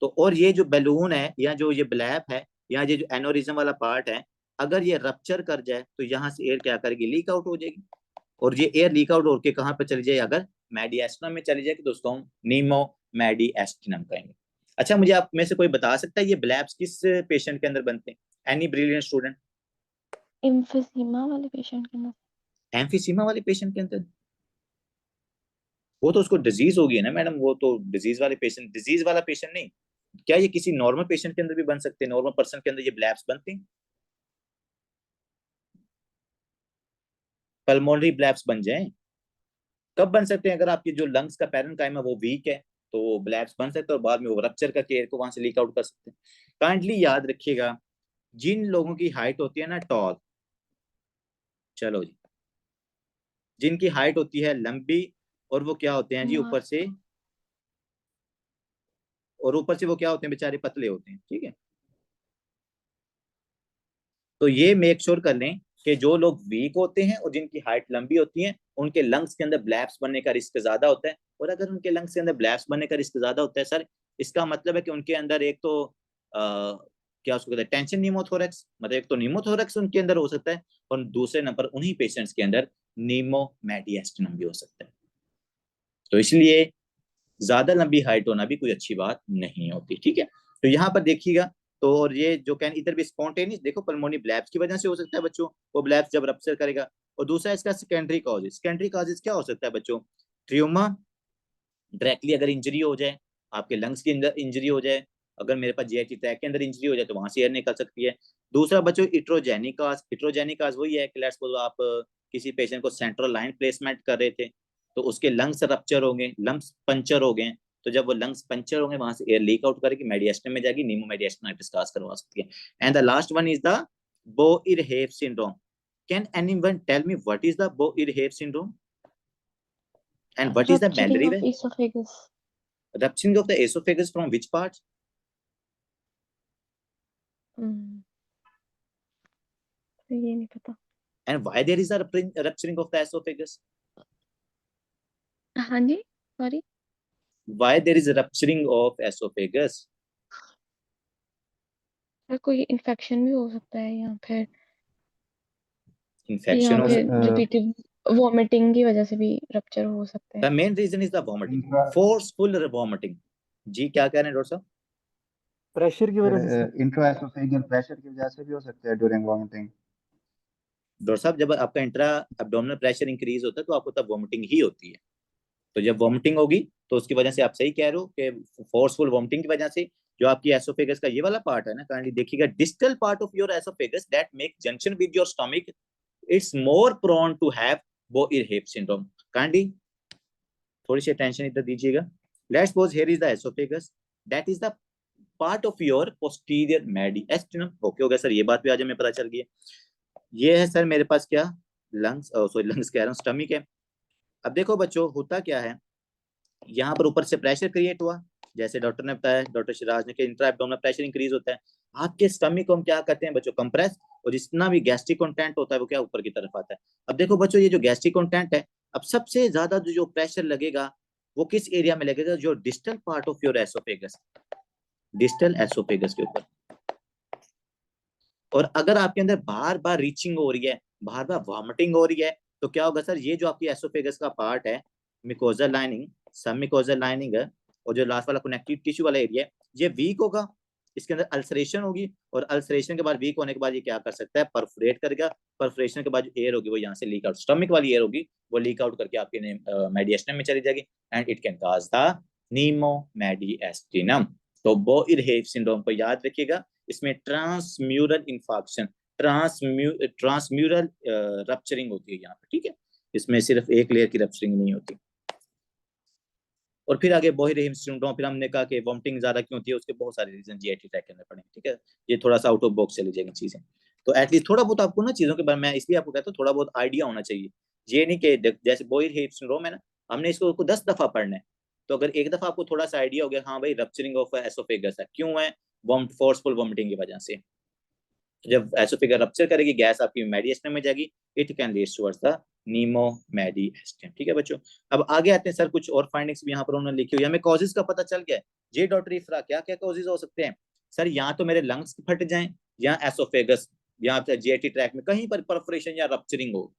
तो और ये जो बैलून है या जो ये ब्लैप है या ये जो एनोरिज्म वाला पार्ट है, अगर ये रप्चर कर जाए तो यहाँ से एयर क्या करेगी, लीक आउट हो जाएगी। और ये एयर लीक आउट होकर कहाँ पर चली जाए, अगर मेडिएस्टिनम में चली जाएगी तो उसको हम नीमो मेडिएस्टिनम कहेंगे। अच्छा, मुझे आप में से कोई बता सकता है ये ब्लैप्स किस पेशेंट के अंदर बनते हैं? Any brilliant student? एम्फीसीमा वाले पेशेंट के अंदर। एम्फीसीमा वाले पेशेंट के अंदर? वो तो उसको डिजीज होगी ना मैडम, वो तो डिजीज वाले पेशेंट, डिजीज वाला पेशेंट नहीं। क्या ये किसी नॉर्मल पेशेंट के अंदर भी बन सकते हैं? नॉर्मल पर्सन के अंदर ये ब्लैप्स बनते हैं? पल्मोनरी ब्लैप्स बन जाएं? कब बन सकते हैं? अगर आपकी जो लंग्स का पैरेन्काइम है वो वीक है तो ब्लैप्स बन सकते हैं और बाद में वो रप्चर करके एयर को वहां से लीक आउट कर सकते हैं। काइंडली याद रखिएगा, जिन लोगों की हाइट होती है ना टॉल, चलो जी, जिनकी हाइट होती है लंबी और वो क्या होते हैं जी ऊपर से, और ऊपर से वो क्या होते हैं बेचारे पतले होते हैं। ठीक है, तो ये मेक श्योर कर लें कि जो लोग वीक होते हैं और जिनकी हाइट लंबी होती है उनके लंग्स के अंदर ब्लैप्स बनने का रिस्क ज्यादा होता है। और अगर उनके लंग्स के अंदर ब्लैप्स बनने का रिस्क ज्यादा होता है सर, इसका मतलब है कि उनके अंदर एक तो क्या उसको कहते हैं, टेंशन नीमोथोरेक्स, मतलब एक तो नीमोथोरेक्स उनके अंदर हो सकता है और दूसरे नंबर उन्हीं पेशेंट्स के अंदर नीमो मेडिएस्टिनम भी हो सकता है। तो इसलिए ज्यादा लंबी हाइट होना भी कोई अच्छी बात नहीं होती। ठीक है, तो यहाँ पर देखिएगा, तो और ये जो कैन इधर भी स्पॉन्टेनियस, देखो पल्मोनी ब्लैप्स की वजह से हो सकता है बच्चों, वो ब्लैप्स जब रप्चर करेगा। और दूसरा इसका सेकेंडरी कॉजेज, सेकेंडरी कॉजेज क्या हो सकता है बच्चों? ट्रियोमा, डायरेक्टली अगर इंजरी हो जाए, आपके लंग्स की अंदर इंजरी हो जाए, अगर मेरे पास जीआईटी ट्रैक के अंदर इंजरी हो जाए तो वहां से एयर निकल सकती है। दूसरा बच्चों इट्रोजेनिक काज, इट्रोजेनिक काज वही है कि लेट्स सपोज आप किसी पेशेंट को सेंट्रल लाइन प्लेसमेंट कर रहे थे तो उसके लंग्स रप्चर हो गए, लंग्स पंचर हो गए, तो जब वो लंग्स पंचर होंगे वहां से एयर लीक आउट करेगी, मेडिएस्टिनम में जाएगी, नीमो मेडिएस्टिनाइटिस काज करवा सकती है। And the last one is the Boerhaave syndrome. Can anyone tell me what is the Boerhaave syndrome and what is the Rupturing memory of way? esophagus. Rupturing of the esophagus from which part? ये नहीं पता। And why there is a rupturing of the esophagus? हाँ जी, sorry. Why there is a rupturing of esophagus? कोई infection भी हो सकता है या फिर Infection of रिपीटेड वॉमिटिंग की वजह से भी रप्चर हो सकता है। the main reason is the vomiting, forceful vomiting. जी क्या कह रहे हैं डॉक्टर साहब? प्रेशर की वजह से इंट्राएसोफेजियल प्रेशर की वजह से भी हो सकता है ड्यूरिंग वॉमिटिंग। डॉक्टर साहब जब आपका इंट्रा एब्डोमिनल प्रेशर इंक्रीज होता है तो आपको तब वॉमिटिंग ही होती है। तो जब वॉमिटिंग होगी तो उसकी वजह से आप सही कह रहे हो कि फोर्सफुल वॉमिटिंग की वजह से जो आपकी एसोफेगस का ये वाला पार्ट है ना, काइंडली देखिएगा, distal part of your oesophagus that make junction with your stomach, it's more prone to have Boerhaave syndrome. Kindly थोड़ी सी अटेंशन इधर दीजिएगा। Let's suppose here is the oesophagus, that is the part of your posterior mediastinum. Okay हो गया sir, ये बात भी आज हमें पता चल गई है। ये है सर मेरे पास क्या, लंग्स, सॉरी लंग्स कह रहा हूँ, स्टमक है। अब देखो बच्चों होता क्या है, यहाँ पर ऊपर से प्रेशर क्रिएट हुआ, जैसे डॉक्टर ने बताया, डॉक्टर शिराज ने, कि इंट्रा एब्डोमिनल प्रेशर इंक्रीज होता है, आपके स्टमक को हम क्या करते हैं बच्चों, कंप्रेस, और जितना भी गैस्ट्रिक कंटेंट होता है वो क्या ऊपर की तरफ आता है। अब देखो बच्चों ये जो गैस्ट्रिक कंटेंट है, अब सबसे ज्यादा जो प्रेशर लगेगा वो किस एरिया में लगेगा, जो distal part of your oesophagus, distal oesophagus के ऊपर। और अगर आपके अंदर बार बार रीचिंग हो रही है, बार बार वॉमिटिंग हो रही है, तो क्या होगा सर, ये जो आपकी एसोफेगस का पार्ट है, मिकोजल लाइनिंग, सब मिकोजल लाइनिंग है, और जो लास्ट वाला कनेक्टिव टिश्यू वाला एरिया है ये वीक होगा, इसके अंदर अल्सरेशन होगी, और अल्सरेशन के बाद वीक होने के बाद ये क्या कर सकता है, परफोरेट करेगा, परफोरेशन के बाद जो एयर होगी वो यहाँ से लीक आउट, स्टमक वाली एयर होगी वो लीक आउट करके आपके मेडिएस्टिनम में चली जाएगी, and it can cause the pneumo mediastinum. तो बोइरहेव सिंड्रोम को याद रखिएगा, इसमें ट्रांसम्यूरल इंफाक्शन, ट्रांसम्यूरल रप्चरिंग होती है यहाँ पे। ठीक है, इसमें सिर्फ एक लेयर की रप्चरिंग नहीं होती। और फिर आगे बोहिरेम सिंड्रोम, फिर हमने कहा कि वॉमिटिंग ज्यादा क्यों होती है, उसके बहुत सारे रीजन जीआईटी ट्रैक करने पड़ेंगे, ठीक है। ये थोड़ा सा आउट ऑफ बॉक्स चली जाएगी चीजें, तो एटलीस्ट थोड़ा बहुत आपको ना चीजों के बारे में, मैं इसलिए आपको कहता हूँ थोड़ा बहुत आइडिया होना चाहिए। ये नहीं कि जैसे बोहिरेम सिंड्रोम है ना, हमने इसको 10 दफा पढ़ना है, तो अगर एक दफा आपको थोड़ा सा आइडिया हो गया, हाँ भाई रप्चरिंग ऑफ एसोफेगस है, क्यों है, फोर्सफुल वॉमिटिंग की वजह से। जब एसोफेगस रप्चर करेगी, गैस आपकी मेडिएस्टम में जाएगी, it can lead towards the pneumomediastinum, ठीक है बच्चों। अब आगे आते हैं सर, कुछ और फाइंडिंग्स भी यहाँ पर उन्होंने लिखी हुई है, हमें कॉजेज का पता चल गया। जे डॉक्टर इफ्रा, क्या क्या कॉजेज हो सकते हैं सर? यहाँ तो मेरे लंग्स फट जाएं, या एसोफेगस, यहाँ पे जीआईटी ट्रैक में कहीं पर परफोरेशन या रप्चरिंग हो।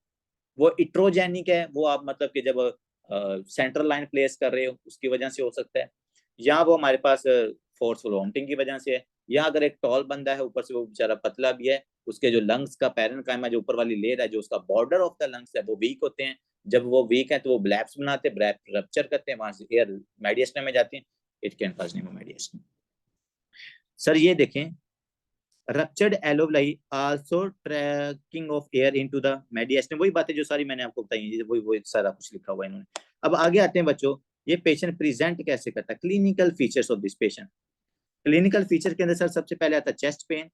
वो इट्रोजेनिक है, वो आप मतलब कि जब सेंट्रल लाइन प्लेस कर रहे हो उसकी वजह से हो सकता है, या वो हमारे पास फोर्सफुल वॉमिटिंग की वजह से है, या अगर एक टॉल बंदा है ऊपर से वो बेचारा पतला भी है, उसके जो लंग्स का पैरेन्काइमा जो ऊपर वाली लेयर है, जो उसका बॉर्डर ऑफ द लंग्स है, वो वीक होते हैं। जब वो वीक है तो वो ब्लैप्स बनाते हैं, ब्लैप रप्चर करते हैं, वहां से एयर मेडिएस्टम में जाती है, it can cause pneumomediastinum. Sir ये देखें, ruptured alveoli also tracking of air into the mediastinum, वही बातें जो सारी मैंने आपको बताई है, वही सारा कुछ लिखा हुआ है इन्होंने। अब आगे आते हैं बच्चों, ये पेशेंट प्रेजेंट कैसे करता है, clinical features of this patient. Clinical feature के अंदर सर सबसे पहले आता है चेस्ट पेन,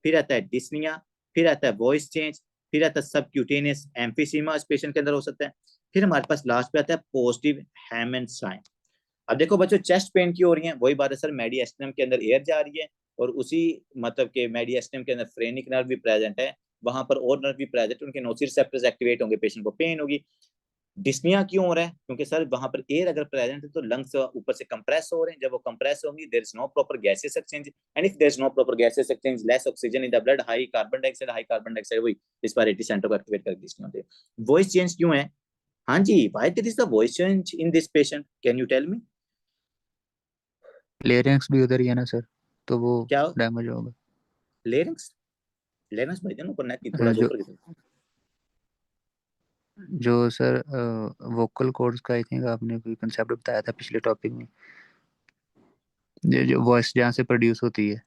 फिर आता है डिस्निया, फिर आता है वॉइस चेंज, फिर आता है सबक्यूटेनियस एम्फीसीमा इस पेशेंट के अंदर हो सकता है, फिर हमारे पास लास्ट पे आता है पॉजिटिव हैमन साइन। अब देखो बच्चों, चेस्ट पेन की हो रही है, वही बात है सर, मेडिएस्टम के अंदर एयर जा रही है, और उसी मतलब के मेडिएस्टम के अंदर फ्रेनिक नर्व भी प्रेजेंट है, वहां पर और नर्व भी प्रेजेंट, उनके नोसिसेप्टर्स एक्टिवेट होंगे, पेशेंट को पेन होगी। डिस्निया क्यों हो रहा है? क्योंकि सर वहां पर एयर अगर प्रेजेंट है तो लंग्स ऊपर से कंप्रेस हो रहे हैं, जब वो कंप्रेस होंगी there is no proper gases exchange, and if there is no proper gases exchange, less oxygen in the blood, high carbon dioxide वही रिस्पिरेटरी सेंटर को एक्टिवेट कर डिस्निया होती है। वॉइस चेंज क्यों है? हाँ जी, why there is the voice change in this patient, can you tell me? Larynx भी उधर ही है ना सर, तो वो क्या डैमेज होगा। लेरिंग्स? लेरिंग्स भाई जान ऊपर नेक की थोड़ा सा जो ऊपर की तरफ। जो सर वोकल कॉर्ड्स का आई थिंक आपने कोई कंसेप्ट बताया था पिछले टॉपिक में, ये जो वॉइस जहाँ से प्रोड्यूस होती है।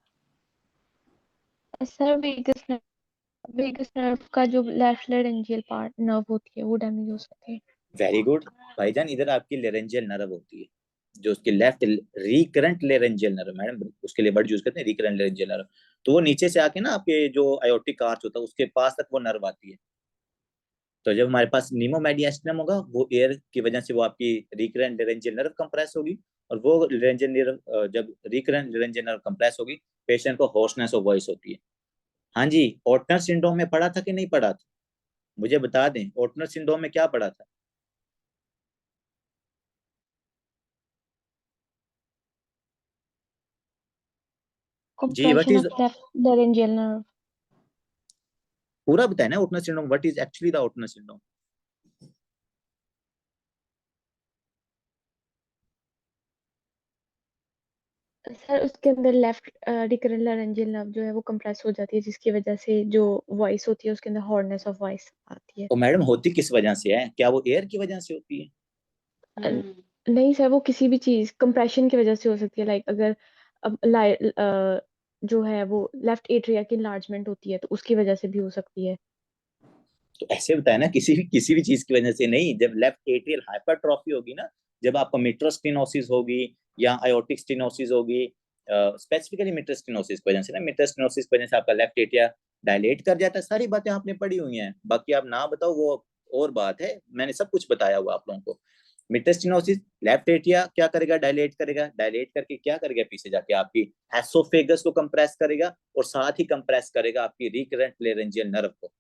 सर वेगस नर्व का जो लेफ्ट लेरेंजियल पार्ट नर्व होती है वो डैमेज हो सकती है। वेरी गुड भाईजान, इधर आपकी लेरेंजियल नर्व होती है, जो उसकी left recurrent laryngeal nerve, madam उसके लिए वर्ड यूज करते हैं रिकरेंट लेरेंजियल नर्व, तो वो नीचे से आके ना आपके जो आयोटिक आर्च होता है उसके पास तक वो नर्व आती है। तो जब हमारे पास नीमोमेडिएस्टम होगा, वो एयर की वजह से वो आपकी रिकरेंट लेरेंजियल नर्व कंप्रेस होगी, और वो लेरेंजियल नर्व जब रिकरेंट लेरेंजियल नर्व कंप्रेस होगी, पेशेंट को होर्सनेस ऑफ वॉइस होती है। हाँ जी, ओटनर सिंड्रोम में पढ़ा था कि नहीं पढ़ा था? मुझे बता दें, ओटनर सिंड्रोम में क्या पढ़ा था? जी, what compression is, of left laryngeal nerve. पूरा बताया ना Ortner syndrome, what is actually the Ortner syndrome? Sir उसके अंदर लेफ्ट रिकरेंट लारेंजियल नर्व जो है वो कंप्रेस हो जाती है, जिसकी वजह से जो वॉइस होती है उसके अंदर हॉर्डनेस ऑफ वॉइस आती है। तो मैडम होती किस वजह से है? क्या वो एयर की वजह से होती है? नहीं सर, वो किसी भी चीज कंप्रेशन की वजह से हो सकती है, लाइक अगर अब जो है वो लेफ्ट एट्रिया की इनलार्जमेंट होती है तो उसकी वजह से भी हो सकती है। तो ऐसे बताया ना, किसी भी चीज की वजह से नहीं, जब लेफ्ट एट्रियल हाइपरट्रॉफी होगी ना, जब आपको मिट्रल स्टेनोसिस होगी या आयोटिक स्टेनोसिस होगी, स्पेसिफिकली मिट्रल स्टेनोसिस की वजह से ना, मिट्रल स्टेनोसिस की वजह से आपका लेफ्ट एट्रिया डायलेट कर जाता है। सारी बातें आपने पढ़ी हुई हैं, बाकी आप ना बताओ वो और बात है, मैंने सब कुछ बताया हुआ आप लोगों को। मिट्रल स्टेनोसिस, लेफ्ट एट्रिया क्या करेगा? डायलेट करेगा, डायलेट करके क्या करेगा? पीछे जाके आपकी एसोफेगस को कंप्रेस करेगा, और साथ ही कंप्रेस करेगा आपकी रिकरेंट लेरेंजियल नर्व को।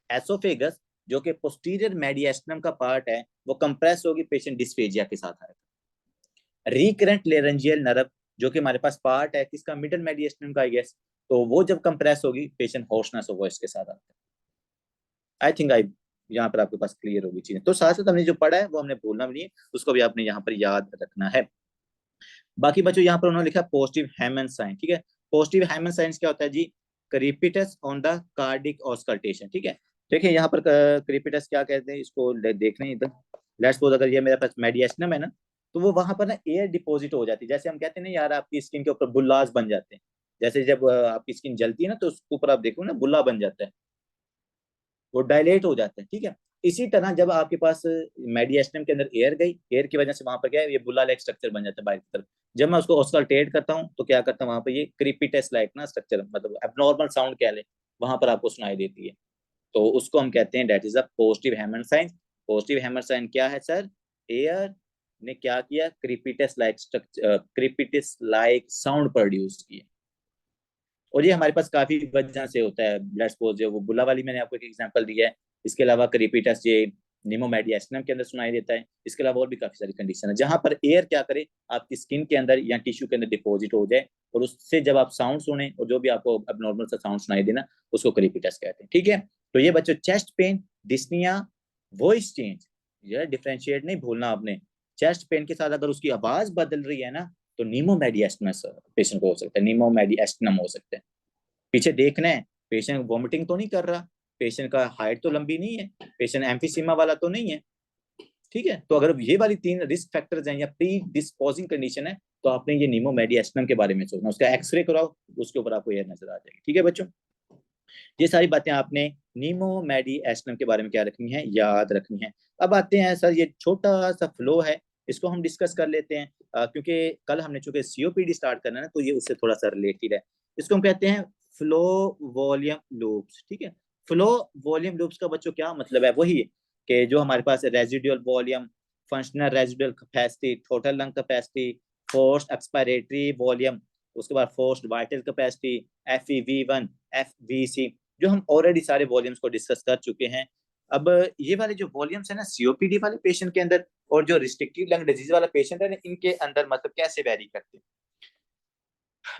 एसोफेगस जो कि पोस्टीरियर मेडिएस्टम का पार्ट है, वो कंप्रेस होगी, पेशेंट डिस्फेजिया के साथ आएगा। रिकरेंट लेरेंजियल नर्व जो कि हमारे पास पार्ट है किसका? मिडल मेडिएस्टम का, आई गेस, तो वो जब कंप्रेस होगी, पेशेंट होर्सनेस ऑफ वॉइस के साथ आता है। आई थिंक आई यहाँ पर आपके पास क्लियर होगी चीजें। तो साथ साथ हमने जो पढ़ा है वो हमने भूलना भी नहीं है, उसको भी आपने यहाँ पर याद रखना है। बाकी बच्चों यहाँ पर उन्होंने लिखा पॉजिटिव हैमन साइन, ठीक है। पॉजिटिव हैमन साइन क्या होता है जी? क्रीपिटस ऑन द कार्डिक ऑस्कल्टेशन, ठीक है। देखिए यहाँ पर क्रीपिटस क्या कहते हैं, इसको देख लें इधर। लेट्स सपोज अगर ये मेरे पास मेडिएस्टम है ना, तो वो वहां पर ना एयर डिपॉजिट हो जाती है, जैसे हम कहते हैं ना यार आपकी स्किन के ऊपर बुल्लास बन जाते हैं, जैसे जब आपकी स्किन जलती है ना तो उसके ऊपर आप देखो ना बुल्ला बन जाता है, वो डायलेट हो जाता है, ठीक है। इसी तरह जब आपके पास मेडिएस्टिनम के अंदर एयर गई, एयर की वजह से वहां पर क्या है, ये बुला लाइक स्ट्रक्चर बन जाता है बाहर की तरफ। जब मैं उसको ऑस्कल्टेट करता हूँ तो क्या करता हूँ, वहां पर ये क्रीपिटस लाइक ना स्ट्रक्चर, मतलब एबनॉर्मल साउंड कह ले, वहां पर आपको सुनाई देती है। तो उसको हम कहते हैं that is a positive hammer sign. Positive hammer sign क्या है सर? एयर ने क्या किया, crepitus like structure, crepitus like sound produce किया। और ये हमारे पास काफी वजह से होता है। ब्लड स्पोर्ट जो वो बुला वाली मैंने आपको एक एग्जांपल दिया है। इसके अलावा क्रीपिटस ये निमोमेडिएस्टिनम के अंदर सुनाई देता है। इसके अलावा और भी काफी सारी कंडीशन है जहां पर एयर क्या करे, आपकी स्किन के अंदर या टिश्यू के अंदर डिपॉजिट हो जाए, और उससे जब आप साउंड सुने और जो भी आपको अबनॉर्मल सा साउंड सुनाई देना, उसको क्रीपिटस कहते हैं। ठीक है, तो ये बच्चों chest pain, dyspnoea, voice change, ये डिफरेंशिएट नहीं भूलना आपने। चेस्ट पेन के साथ अगर उसकी आवाज बदल रही है ना, तो नीमोमेडिएस्टिनम पेशेंट को हो सकता है, नीमोमेडिएस्टिनम हो सकता है। पीछे देखना है, पेशेंट वॉमिटिंग तो नहीं कर रहा, पेशेंट का हाइट तो लंबी नहीं है, पेशेंट एम्फीसीमा वाला तो नहीं है। ठीक है, तो अगर ये वाली 3 रिस्क फैक्टर्स हैं या प्री डिस्पोजिंग कंडीशन है, तो आपने ये निमोमेडिएस्टिनम के बारे में सोचना। उसका एक्सरे कराओ, उसके ऊपर आपको ये नजर आ जाएगी। ठीक है बच्चों, ये सारी बातें आपने निमोमेडिएस्टिनम के बारे में क्या रखनी है, याद रखनी है। अब आते हैं सर, ये छोटा सा फ्लो है, इसको हम डिस्कस कर लेते हैं, क्योंकि कल हमने चूंकि सीओपीडी स्टार्ट करना है ना, तो ये उससे थोड़ा सा रिलेटेड है। इसको हम कहते हैं फ्लो वॉल्यूम लूप्स। ठीक है, फ्लो वॉल्यूम लूप्स का बच्चों क्या मतलब है? वही कि जो हमारे पास residual volume, functional residual capacity, total lung capacity, forced expiratory volume, उसके बाद forced vital capacity, FeV1, FVC, जो हम ऑलरेडी सारे वॉल्यूम्स को डिस्कस कर चुके हैं। अब ये वाले जो वॉल्यूम्स है ना सीओपीडी वाले पेशेंट के अंदर, और जो रिस्ट्रिक्टिव लंग डिजीज वाला पेशेंट है ना, इनके अंदर मतलब कैसे वेरी करते हैं।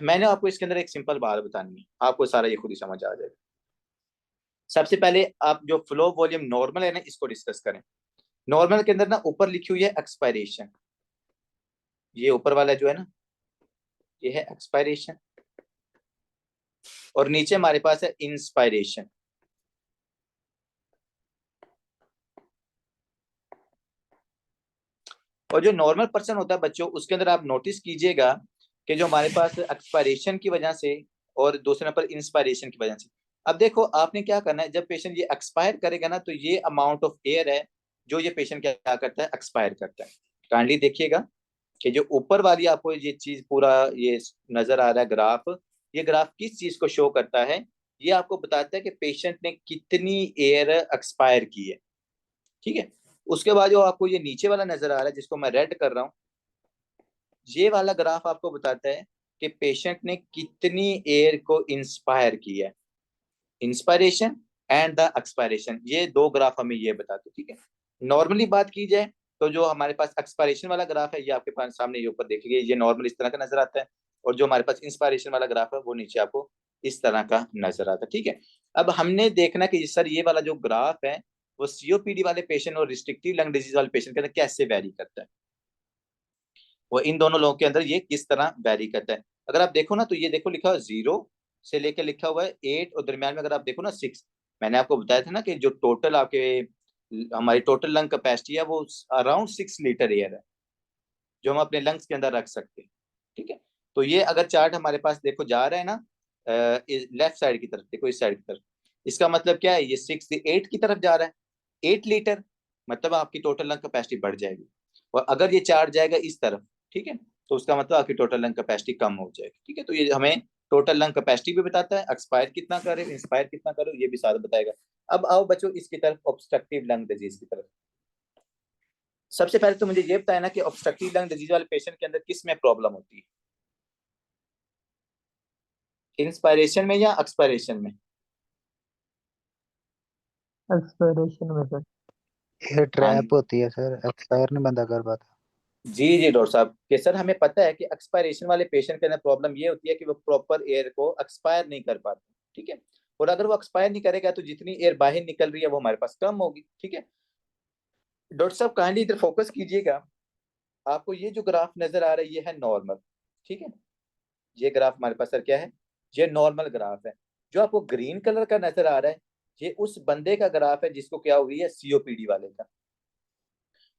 मैंने आपको इसके अंदर एक सिंपल बात बतानी है, आपको सारा ये खुद ही समझ आ जाएगा। सबसे पहले आप जो फ्लो वॉल्यूम नॉर्मल है ना, इसको डिस्कस करें। नॉर्मल के अंदर ना ऊपर लिखी हुई है एक्सपायरेशन, ये ऊपर वाला जो है ना, ये है एक्सपायरेशन, और नीचे हमारे पास है इंस्पायरेशन। और जो नॉर्मल पर्सन होता है बच्चों, उसके अंदर आप नोटिस कीजिएगा कि जो हमारे पास एक्सपायरेशन की वजह से और दूसरे नंबर इंस्पायरेशन की वजह से, अब देखो आपने क्या करना है, जब पेशेंट ये एक्सपायर करेगा ना, तो ये अमाउंट ऑफ एयर है जो ये पेशेंट क्या करता है, एक्सपायर करता है। काइंडली देखिएगा कि जो ऊपर वाली आपको ये चीज पूरा ये नजर आ रहा है ग्राफ, ये ग्राफ किस चीज को शो करता है? ये आपको बताता है कि पेशेंट ने कितनी एयर एक्सपायर की है। ठीक है, उसके बाद जो आपको ये नीचे वाला नजर आ रहा है, जिसको मैं रेड कर रहा हूँ, ये वाला ग्राफ आपको बताता है कि पेशेंट ने कितनी एयर को इंस्पायर किया है। इंस्पायरेशन एंड द एक्सपायरेशन, ये 2 ग्राफ हमें ये बताते हैं। ठीक है, नॉर्मली बात की जाए तो जो हमारे पास एक्सपायरेशन वाला ग्राफ है, ये आपके पास सामने ये ऊपर देख लीजिए, ये नॉर्मल इस तरह का नजर आता है, और जो हमारे पास इंस्पायरेशन वाला ग्राफ है, वो नीचे आपको इस तरह का नजर आता है। ठीक है, अब हमने देखना कि सर ये वाला जो ग्राफ है, वो सीओपीडी वाले पेशेंट और रिस्ट्रिक्टिव लंग डिजीज वाले पेशेंट के अंदर कैसे वेरी करता है, वो इन दोनों लोगों के अंदर ये किस तरह वेरी करता है। अगर आप देखो ना, तो ये देखो लिखा हुआ 0 से लेकर लिखा हुआ है 8, और दरमियान में अगर आप देखो ना 6। मैंने आपको बताया था ना कि जो टोटल आपके हमारी टोटल लंग कैपेसिटी है, वो अराउंड 6 लीटर एयर है जो हम अपने लंग्स के अंदर रख सकते हैं। ठीक है, तो ये अगर चार्ट हमारे पास देखो जा रहा है ना लेफ्ट साइड की तरफ, देखो इस साइड की तरफ, इसका मतलब क्या है, ये 6 से 8 की तरफ जा रहा है। 8 लीटर मतलब आपकी टोटल लंग कैपेसिटी बढ़ जाएगी, और अगर ये चार्ट जाएगा इस तरफ, ठीक है, तो उसका मतलब आपकी टोटल लंग कैपेसिटी कम हो जाएगी। ठीक है, तो ये हमें टोटल लंग कैपेसिटी भी बताता है, एक्सपायर कितना करे, इंस्पायर कितना करे, ये भी सारा बताएगा। अब आओ बच्चों इसकी तरफ, ऑब्स्ट्रक्टिव लंग डिजीज की तरफ। सबसे पहले तो मुझे ये बताया ना कि ऑब्स्ट्रक्टिव लंग डिजीज वाले पेशेंट के अंदर किस में प्रॉब्लम होती है, इंस्पायरेशन में या एक्सपायरेशन में? एक्सपायरेशन में सर। ये हाँ ट्रैप होती है सर, एक्सपायर नहीं बंदा कर पाता। जी जी डॉक्टर साहब, कि सर हमें पता है कि एक्सपायरेशन वाले पेशेंट के अंदर प्रॉब्लम ये होती है कि वो प्रॉपर एयर को एक्सपायर नहीं कर पाते। ठीक है, और अगर वो एक्सपायर नहीं करेगा तो जितनी एयर बाहर निकल रही है वो हमारे पास कम होगी। ठीक है, डॉक्टर साहब काइंडली इधर फोकस कीजिएगा, आपको ये जो ग्राफ नजर आ रहा है ये है नॉर्मल। ठीक है, ये ग्राफ हमारे पास सर क्या है, ये नॉर्मल ग्राफ है। जो आपको ग्रीन कलर का नजर आ रहा है, ये उस बंदे का ग्राफ है जिसको क्या हुई है, सीओपीडी वाले का।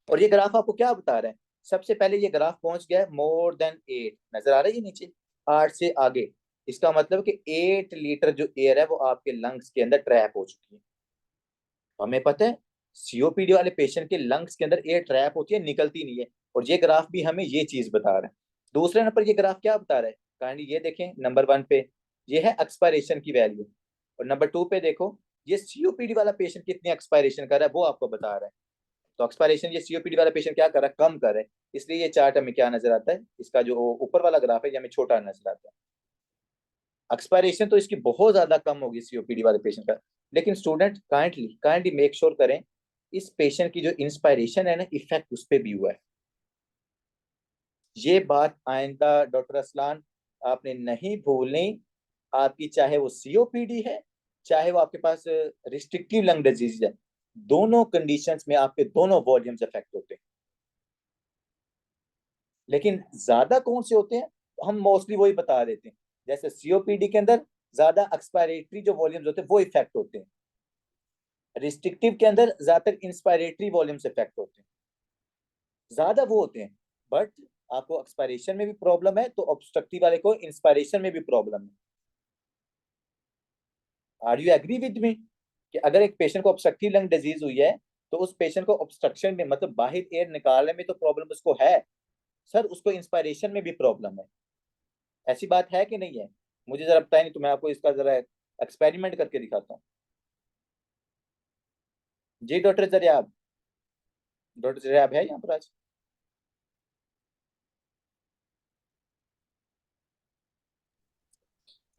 और ये ग्राफ आपको क्या बता रहा है, सबसे पहले ये ग्राफ पहुंच गया है मोर देन 8, नजर आ रहा है ये नीचे 8 से आगे, इसका मतलब कि 8 लीटर जो एयर है वो आपके लंग्स के अंदर ट्रैप हो चुकी है। हमें पता है सीओपीडी वाले पेशेंट के लंग्स के अंदर एयर ट्रैप होती है, निकलती नहीं है, और ये ग्राफ भी हमें ये चीज बता रहा है। दूसरे नंबर ये ग्राफ क्या बता रहा है, काइंडली ये देखें, नंबर 1 पे ये है एक्सपायरेशन की वैल्यू, और नंबर 2 पे देखो ये सीओपीडी वाला पेशेंट कितनी एक्सपायरेशन कर रहा है वो आपको बता रहा है। तो एक्सपायरेशन ये सीओपीडी वाला पेशेंट क्या कर रहा है, कम कर रहा है, इसलिए ये चार्ट हमें क्या नजर आता है, इसका जो ऊपर वाला ग्राफ है ये हमें छोटा नजर आता है। एक्सपायरेशन तो इसकी बहुत ज्यादा कम होगी सीओपीडी वाले पेशेंट का, लेकिन स्टूडेंट काइंडली मेक श्योर करें इस पेशेंट की जो इंस्पायरेशन है ना, इफेक्ट उस पर भी हुआ है। ये बात आइंदा डॉक्टर असलान आपने नहीं भूलनी, आपकी चाहे वो सीओपीडी है चाहे वो आपके पास रिस्ट्रिक्टिव लंग डिजीज है, दोनों कंडीशंस में आपके दोनों वॉल्यूम्स इफेक्ट होते हैं। लेकिन ज्यादा कौन से होते हैं, हम मोस्टली वही बता देते हैं, जैसे सीओपीडी के अंदर ज्यादा एक्सपायरेटरी जो वॉल्यूम्स होते हैं वो इफेक्ट होते हैं, रिस्ट्रिक्टिव के अंदर ज्यादातर इंस्पायरेटरी वॉल्यूम्स इफेक्ट होते हैं, ज्यादा वो होते हैं। बट आपको एक्सपायरेशन में भी प्रॉब्लम है तो ऑब्स्ट्रक्टिव वाले को इंस्पायरेशन में भी प्रॉब्लम है। Are you agree with me कि अगर एक पेशेंट को ऑब्स्ट्रक्टिव लंग डिजीज हुई है तो उस पेशेंट को ऑब्स्ट्रक्शन में मतलब बाहर एयर निकालने में तो प्रॉब्लम उसको है, सर उसको इंस्पायरेशन में भी प्रॉब्लम है, ऐसी बात है कि नहीं है? मुझे जरा बताएं, नहीं तो मैं आपको इसका जरा एक्सपेरिमेंट करके दिखाता हूँ। जी डॉक्टर जरियाब है यहाँ पर आज?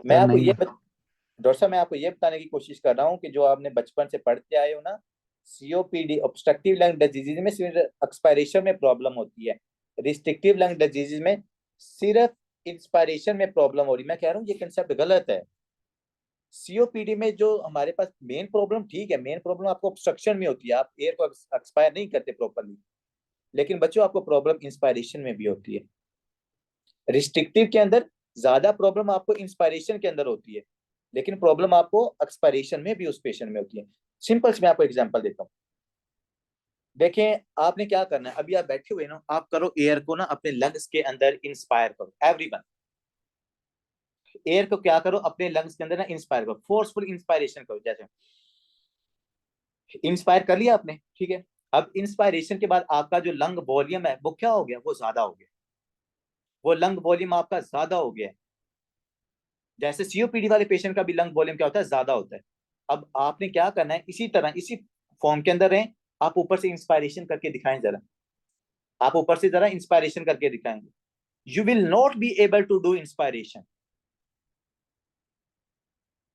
मैं आपको नहीं ये है। डॉक्टर साहब मैं आपको ये बताने की कोशिश कर रहा हूँ कि जो आपने बचपन से पढ़ते आए हो ना, सीओपीडी ऑब्स्ट्रक्टिव लंग डिजीज में सिर्फ एक्सपायरेशन में प्रॉब्लम होती है, रिस्ट्रिक्टिव लंग डिजीज में सिर्फ इंस्पायरेशन में प्रॉब्लम हो रही है। मैं कह रहा हूँ ये कंसेप्ट गलत है। सीओपीडी में जो हमारे पास मेन प्रॉब्लम, ठीक है, मेन प्रॉब्लम आपको ऑब्स्ट्रक्शन में होती है, आप एयर को एक्सपायर नहीं करते प्रॉपरली, लेकिन बच्चों आपको प्रॉब्लम इंस्पायरेशन में भी होती है। रिस्ट्रिक्टिव के अंदर ज्यादा प्रॉब्लम आपको इंस्पायरेशन के अंदर होती है, लेकिन प्रॉब्लम आपको एक्सपायरेशन में भी उस पेशेंट में होती है। सिंपल से मैं आपको एग्जांपल देता हूँ। देखें आपने क्या करना है, अभी आप बैठे हुए ना, आप करो एयर को ना अपने लंग्स के अंदर इंस्पायर करो, एवरीवन एयर को क्या करो अपने लंग्स के अंदर ना इंस्पायर करो, फोर्सफुल इंस्पायरेशन करो। जैसे इंस्पायर कर लिया आपने, ठीक है, अब इंस्पायरेशन के बाद आपका जो लंग वॉल्यूम है वो क्या हो गया, वो ज्यादा हो गया, वो लंग वॉल्यूम आपका ज्यादा हो गया है। जैसे सीओपीडी वाले पेशेंट का भी लंग वॉल्यूम क्या होता है, ज्यादा होता है। अब आपने क्या करना है, इसी तरह इसी फॉर्म के अंदर रहें, आप ऊपर से इंस्पायरेशन करके दिखाएं जरा, आप ऊपर से जरा इंस्पायरेशन करके दिखाएंगे, you will not be able to do inspiration.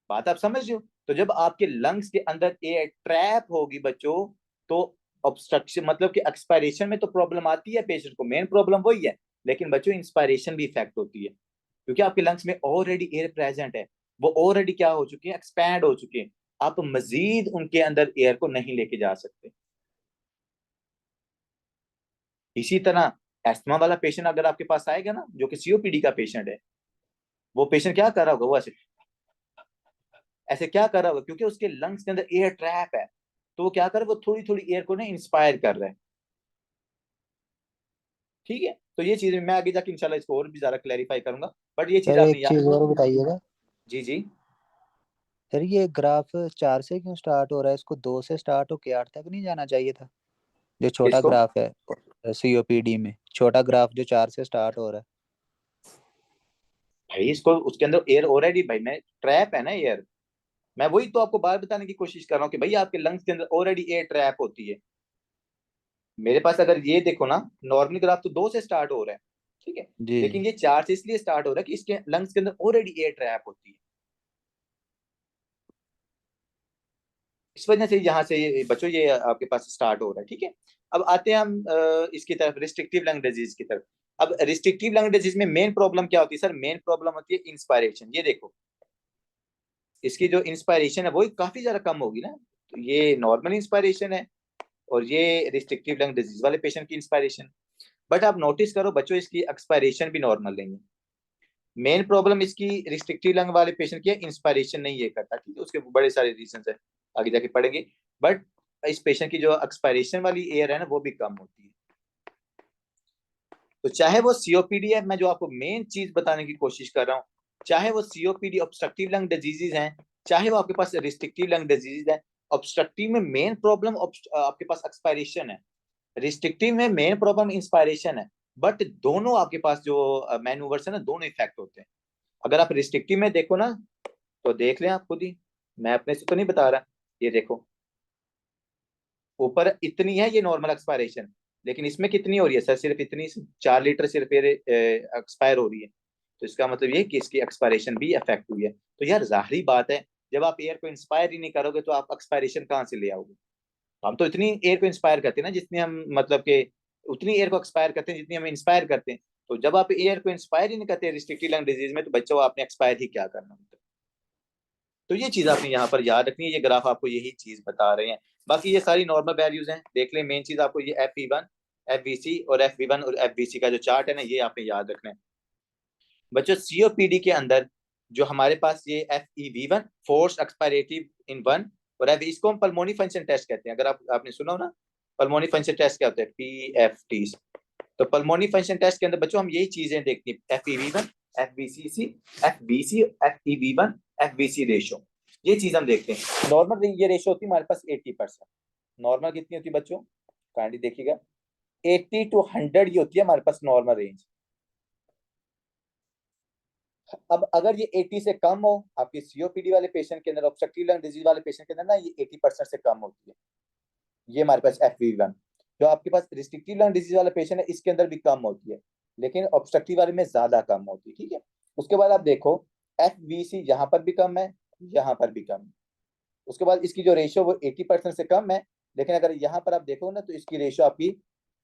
बात आप समझ रहे हो? तो जब आपके लंग्स के अंदर एयर ट्रैप होगी बच्चों, तो ऑब्स्ट्रक्शन मतलब कि एक्सपायरेशन में तो प्रॉब्लम आती है पेशेंट को, मेन प्रॉब्लम वही है, लेकिन बच्चों इंस्पायरेशन भी इफेक्ट होती है, क्योंकि आपके लंग्स में ऑलरेडी एयर प्रेजेंट है, वो ऑलरेडी क्या हो चुके हैं, एक्सपैंड हो चुके हैं, आप मजीद उनके अंदर एयर को नहीं लेके जा सकते। इसी तरह एस्थमा वाला पेशेंट अगर आपके पास आएगा ना, जो कि सीओपीडी का पेशेंट है, वो पेशेंट क्या कर रहा होगा, वो ऐसे ऐसे क्या कर रहा होगा, क्योंकि उसके लंग्स के अंदर एयर ट्रैप है, तो वो क्या कर रहा है, वो थोड़ी थोड़ी एयर को ना इंस्पायर कर रहा है। ठीक है, तो ये चीज मैं आगे जाके इंशाल्लाह इसको और भी ज्यादा क्लैरिफाई करूंगा, बट ये चीज सर आपने एक याद। चीज और बताइएगा। जी जी। सर ये ग्राफ 4 से क्यों स्टार्ट हो रहा है, इसको 2 से स्टार्ट होके 8 तक नहीं जाना चाहिए था? जो छोटा किसको? ग्राफ है सीओपीडी में, छोटा ग्राफ जो 4 से स्टार्ट हो रहा है। भाई इसको उसके अंदर एयर ऑलरेडी, भाई मैं ट्रैप है ना एयर, मैं वही तो आपको बार बताने की कोशिश कर रहा हूँ कि भाई आपके लंग्स के अंदर ऑलरेडी एयर ट्रैप होती है। मेरे पास अगर ये देखो ना, नॉर्मल ग्राफ तो 2 से स्टार्ट हो रहा है, ठीक है, जी लेकिन ये 4 से इसलिए स्टार्ट हो रहा है कि इसके लंग्स के अंदर ऑलरेडी एयर ट्रैप होती है, इस वजह से यहाँ से बच्चों ये आपके पास स्टार्ट हो रहा है। ठीक है, अब आते हैं हम इसकी तरफ, रिस्ट्रिक्टिव लंग डिजीज की तरफ। अब रिस्ट्रिक्टिव लंग डिजीज में मेन प्रॉब्लम क्या होती है सर, मेन प्रॉब्लम होती है इंस्पायरेशन। ये देखो इसकी जो इंस्पायरेशन है वो काफी ज्यादा कम होगी ना, तो ये नॉर्मल इंस्पायरेशन है और ये रिस्ट्रिक्टिव लंग डिजीज वाले पेशेंट की इंस्पायरेशन। बट आप नोटिस करो बच्चों, इसकी एक्सपायरेशन भी नॉर्मल नहीं है। मेन प्रॉब्लम इसकी रिस्ट्रिक्टिव लंग वाले पेशेंट की इंस्पायरेशन नहीं ये करता, ठीक है, उसके बड़े सारे रीजन है, आगे जाके पढ़ेंगे। बट इस पेशेंट की जो एक्सपायरेशन वाली एयर है ना वो भी कम होती है। तो चाहे वो सीओपीडी है, मैं जो आपको मेन चीज बताने की कोशिश कर रहा हूँ, चाहे वो सीओपीडी ऑब्स्ट्रक्टिव लंग डिजीजेज हैं, चाहे वो आपके पास रिस्ट्रिक्टिव लंग डिजीज है, ऑब्स्ट्रक्टिव में मेन प्रॉब्लम आपके पास एक्सपायरेशन है, रिस्ट्रिक्टिव में मेन प्रॉब्लम इंस्पायरेशन है, बट दोनों आपके पास जो मैनूवर्स है ना, दोनों इफेक्ट होते हैं। अगर आप रिस्ट्रिक्टिव में देखो ना, तो देख लें आप खुद ही, मैं अपने से तो नहीं बता रहा, ये देखो ऊपर इतनी है ये नॉर्मल एक्सपायरेशन, लेकिन इसमें कितनी हो रही है सर? सिर्फ इतनी, 4 लीटर सिर्फ एक्सपायर हो रही है। तो इसका मतलब ये कि इसकी एक्सपायरेशन भी अफेक्ट हुई है। तो यार जाहिर बात है, जब आप एयर को इंस्पायर ही नहीं करोगे तो आप एक्सपायरेशन कहाँ से ले आओगे? हम तो इतनी एयर को इंस्पायर करते हैं ना जितनी हम, मतलब कि उतनी एयर को एक्सपायर करते हैं जितनी हम इंस्पायर करते हैं। तो जब आप एयर को इंस्पायर ही नहीं करते रिस्ट्रिक्टेड लंग डिजीज में, तो बच्चों आपने एक्सपायर ही क्या करना होता है? तो ये चीज आपने यहाँ पर याद रखनी है, ये ग्राफ आपको यही चीज बता रहे हैं। बाकी ये सारी नॉर्मल वैल्यूज हैं, देख लें। मेन चीज आपको ये FV1 FVC और FV1 और FVC का जो चार्ट है ना, ये आपने याद रखना है बच्चों। COPD के अंदर जो हमारे पास ये FEV1 फोर्स एक्सपायरेटिव इन वन, और इसको हम पल्मोनी फंक्शन टेस्ट कहते हैं। अगर आपने सुना हो ना पल्मोनी फंक्शन टेस्ट क्या होता है, PFT। तो पल्मोनी फंक्शन टेस्ट के अंदर बच्चों हम यही चीजें देखती हैं, FEV1 FVC FEV1 FVC ratio, ये चीज हम देखते हैं। नॉर्मल ये रेशो होती है हमारे पास 80%। नॉर्मल कितनी होती है बच्चों? काइंडली देखिएगा, 80 to 100 ये होती है हमारे पास नॉर्मल रेंज। अब अगर ये 80 से कम हो आपके COPD वाले पेशेंट के अंदर, ऑब्स्ट्रक्टिव लंग डिजीज वाले पेशेंट के अंदर ना, ये 80% से कम होती है। ये हमारे पास FEV1। जो आपके पास रिस्ट्रिक्टिव लंग डिजीज वाला पेशेंट है, इसके अंदर भी कम होती है, लेकिन ऑब्स्ट्रक्टिव वाले में ज्यादा कम होती है, ठीक है। उसके बाद आप देखो FVC यहाँ पर भी कम है, यहाँ पर भी कम है। उसके बाद इसकी जो रेशियो वो 80% से कम है, लेकिन अगर यहाँ पर आप देखो ना, तो इसकी रेशियो आपकी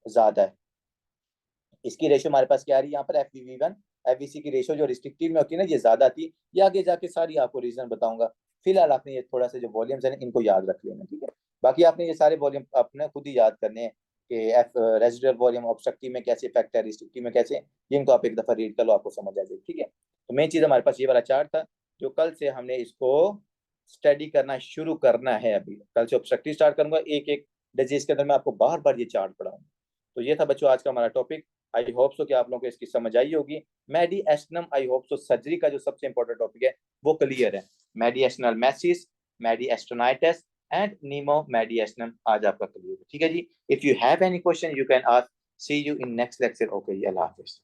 ज्यादा है। इसकी रेशियो हमारे पास क्या आ रही है यहाँ पर, FEV1 FVC की रेशियो जो रिस्ट्रिक्टिव में होती है ना, ये ज्यादा थी। ये आगे जाके सारी आपको रीजन बताऊंगा। फिलहाल आपने ये थोड़ा सा जो वॉल्यूम्स है इनको याद रख लेना, ठीक है। बाकी आपने ये सारे वॉल्यूम अपने खुद ही याद करने हैं कि रेजिडुअल वॉल्यूम ऑब्स्ट्रक्टिव में कैसे इफेक्ट है, रिस्ट्रिक्टिव में कैसे, ये इनको आप एक दफा रीड कर लो, आपको समझ आ जाएगी, ठीक है। तो मेन चीज हमारे पास ये वाला चार्ट था, जो कल से हमने इसको स्टडी करना शुरू करना है। अभी कल से ऑब्स्ट्रक्टिव स्टार्ट करूंगा, एक एक डिजीज के अंदर मैं आपको बार बार ये चार्ट पढ़ाऊंगा। तो ये था बच्चों आज का हमारा टॉपिक। आई होप सो कि आप लोगों को इसकी समझ आई होगी। मेडिएस्टिनम, आई होप सो सर्जरी का जो सबसे इंपॉर्टेंट टॉपिक है वो क्लियर है। मेडिएस्टिनल मैसिस, मेडिएस्टिनाइटिस एंड नीमोमेडिएस्टिनम आज आपका क्लियर है, ठीक है जी। If you have any question you can ask. See you in next lecture. Okay, अल्लाह हाफिज।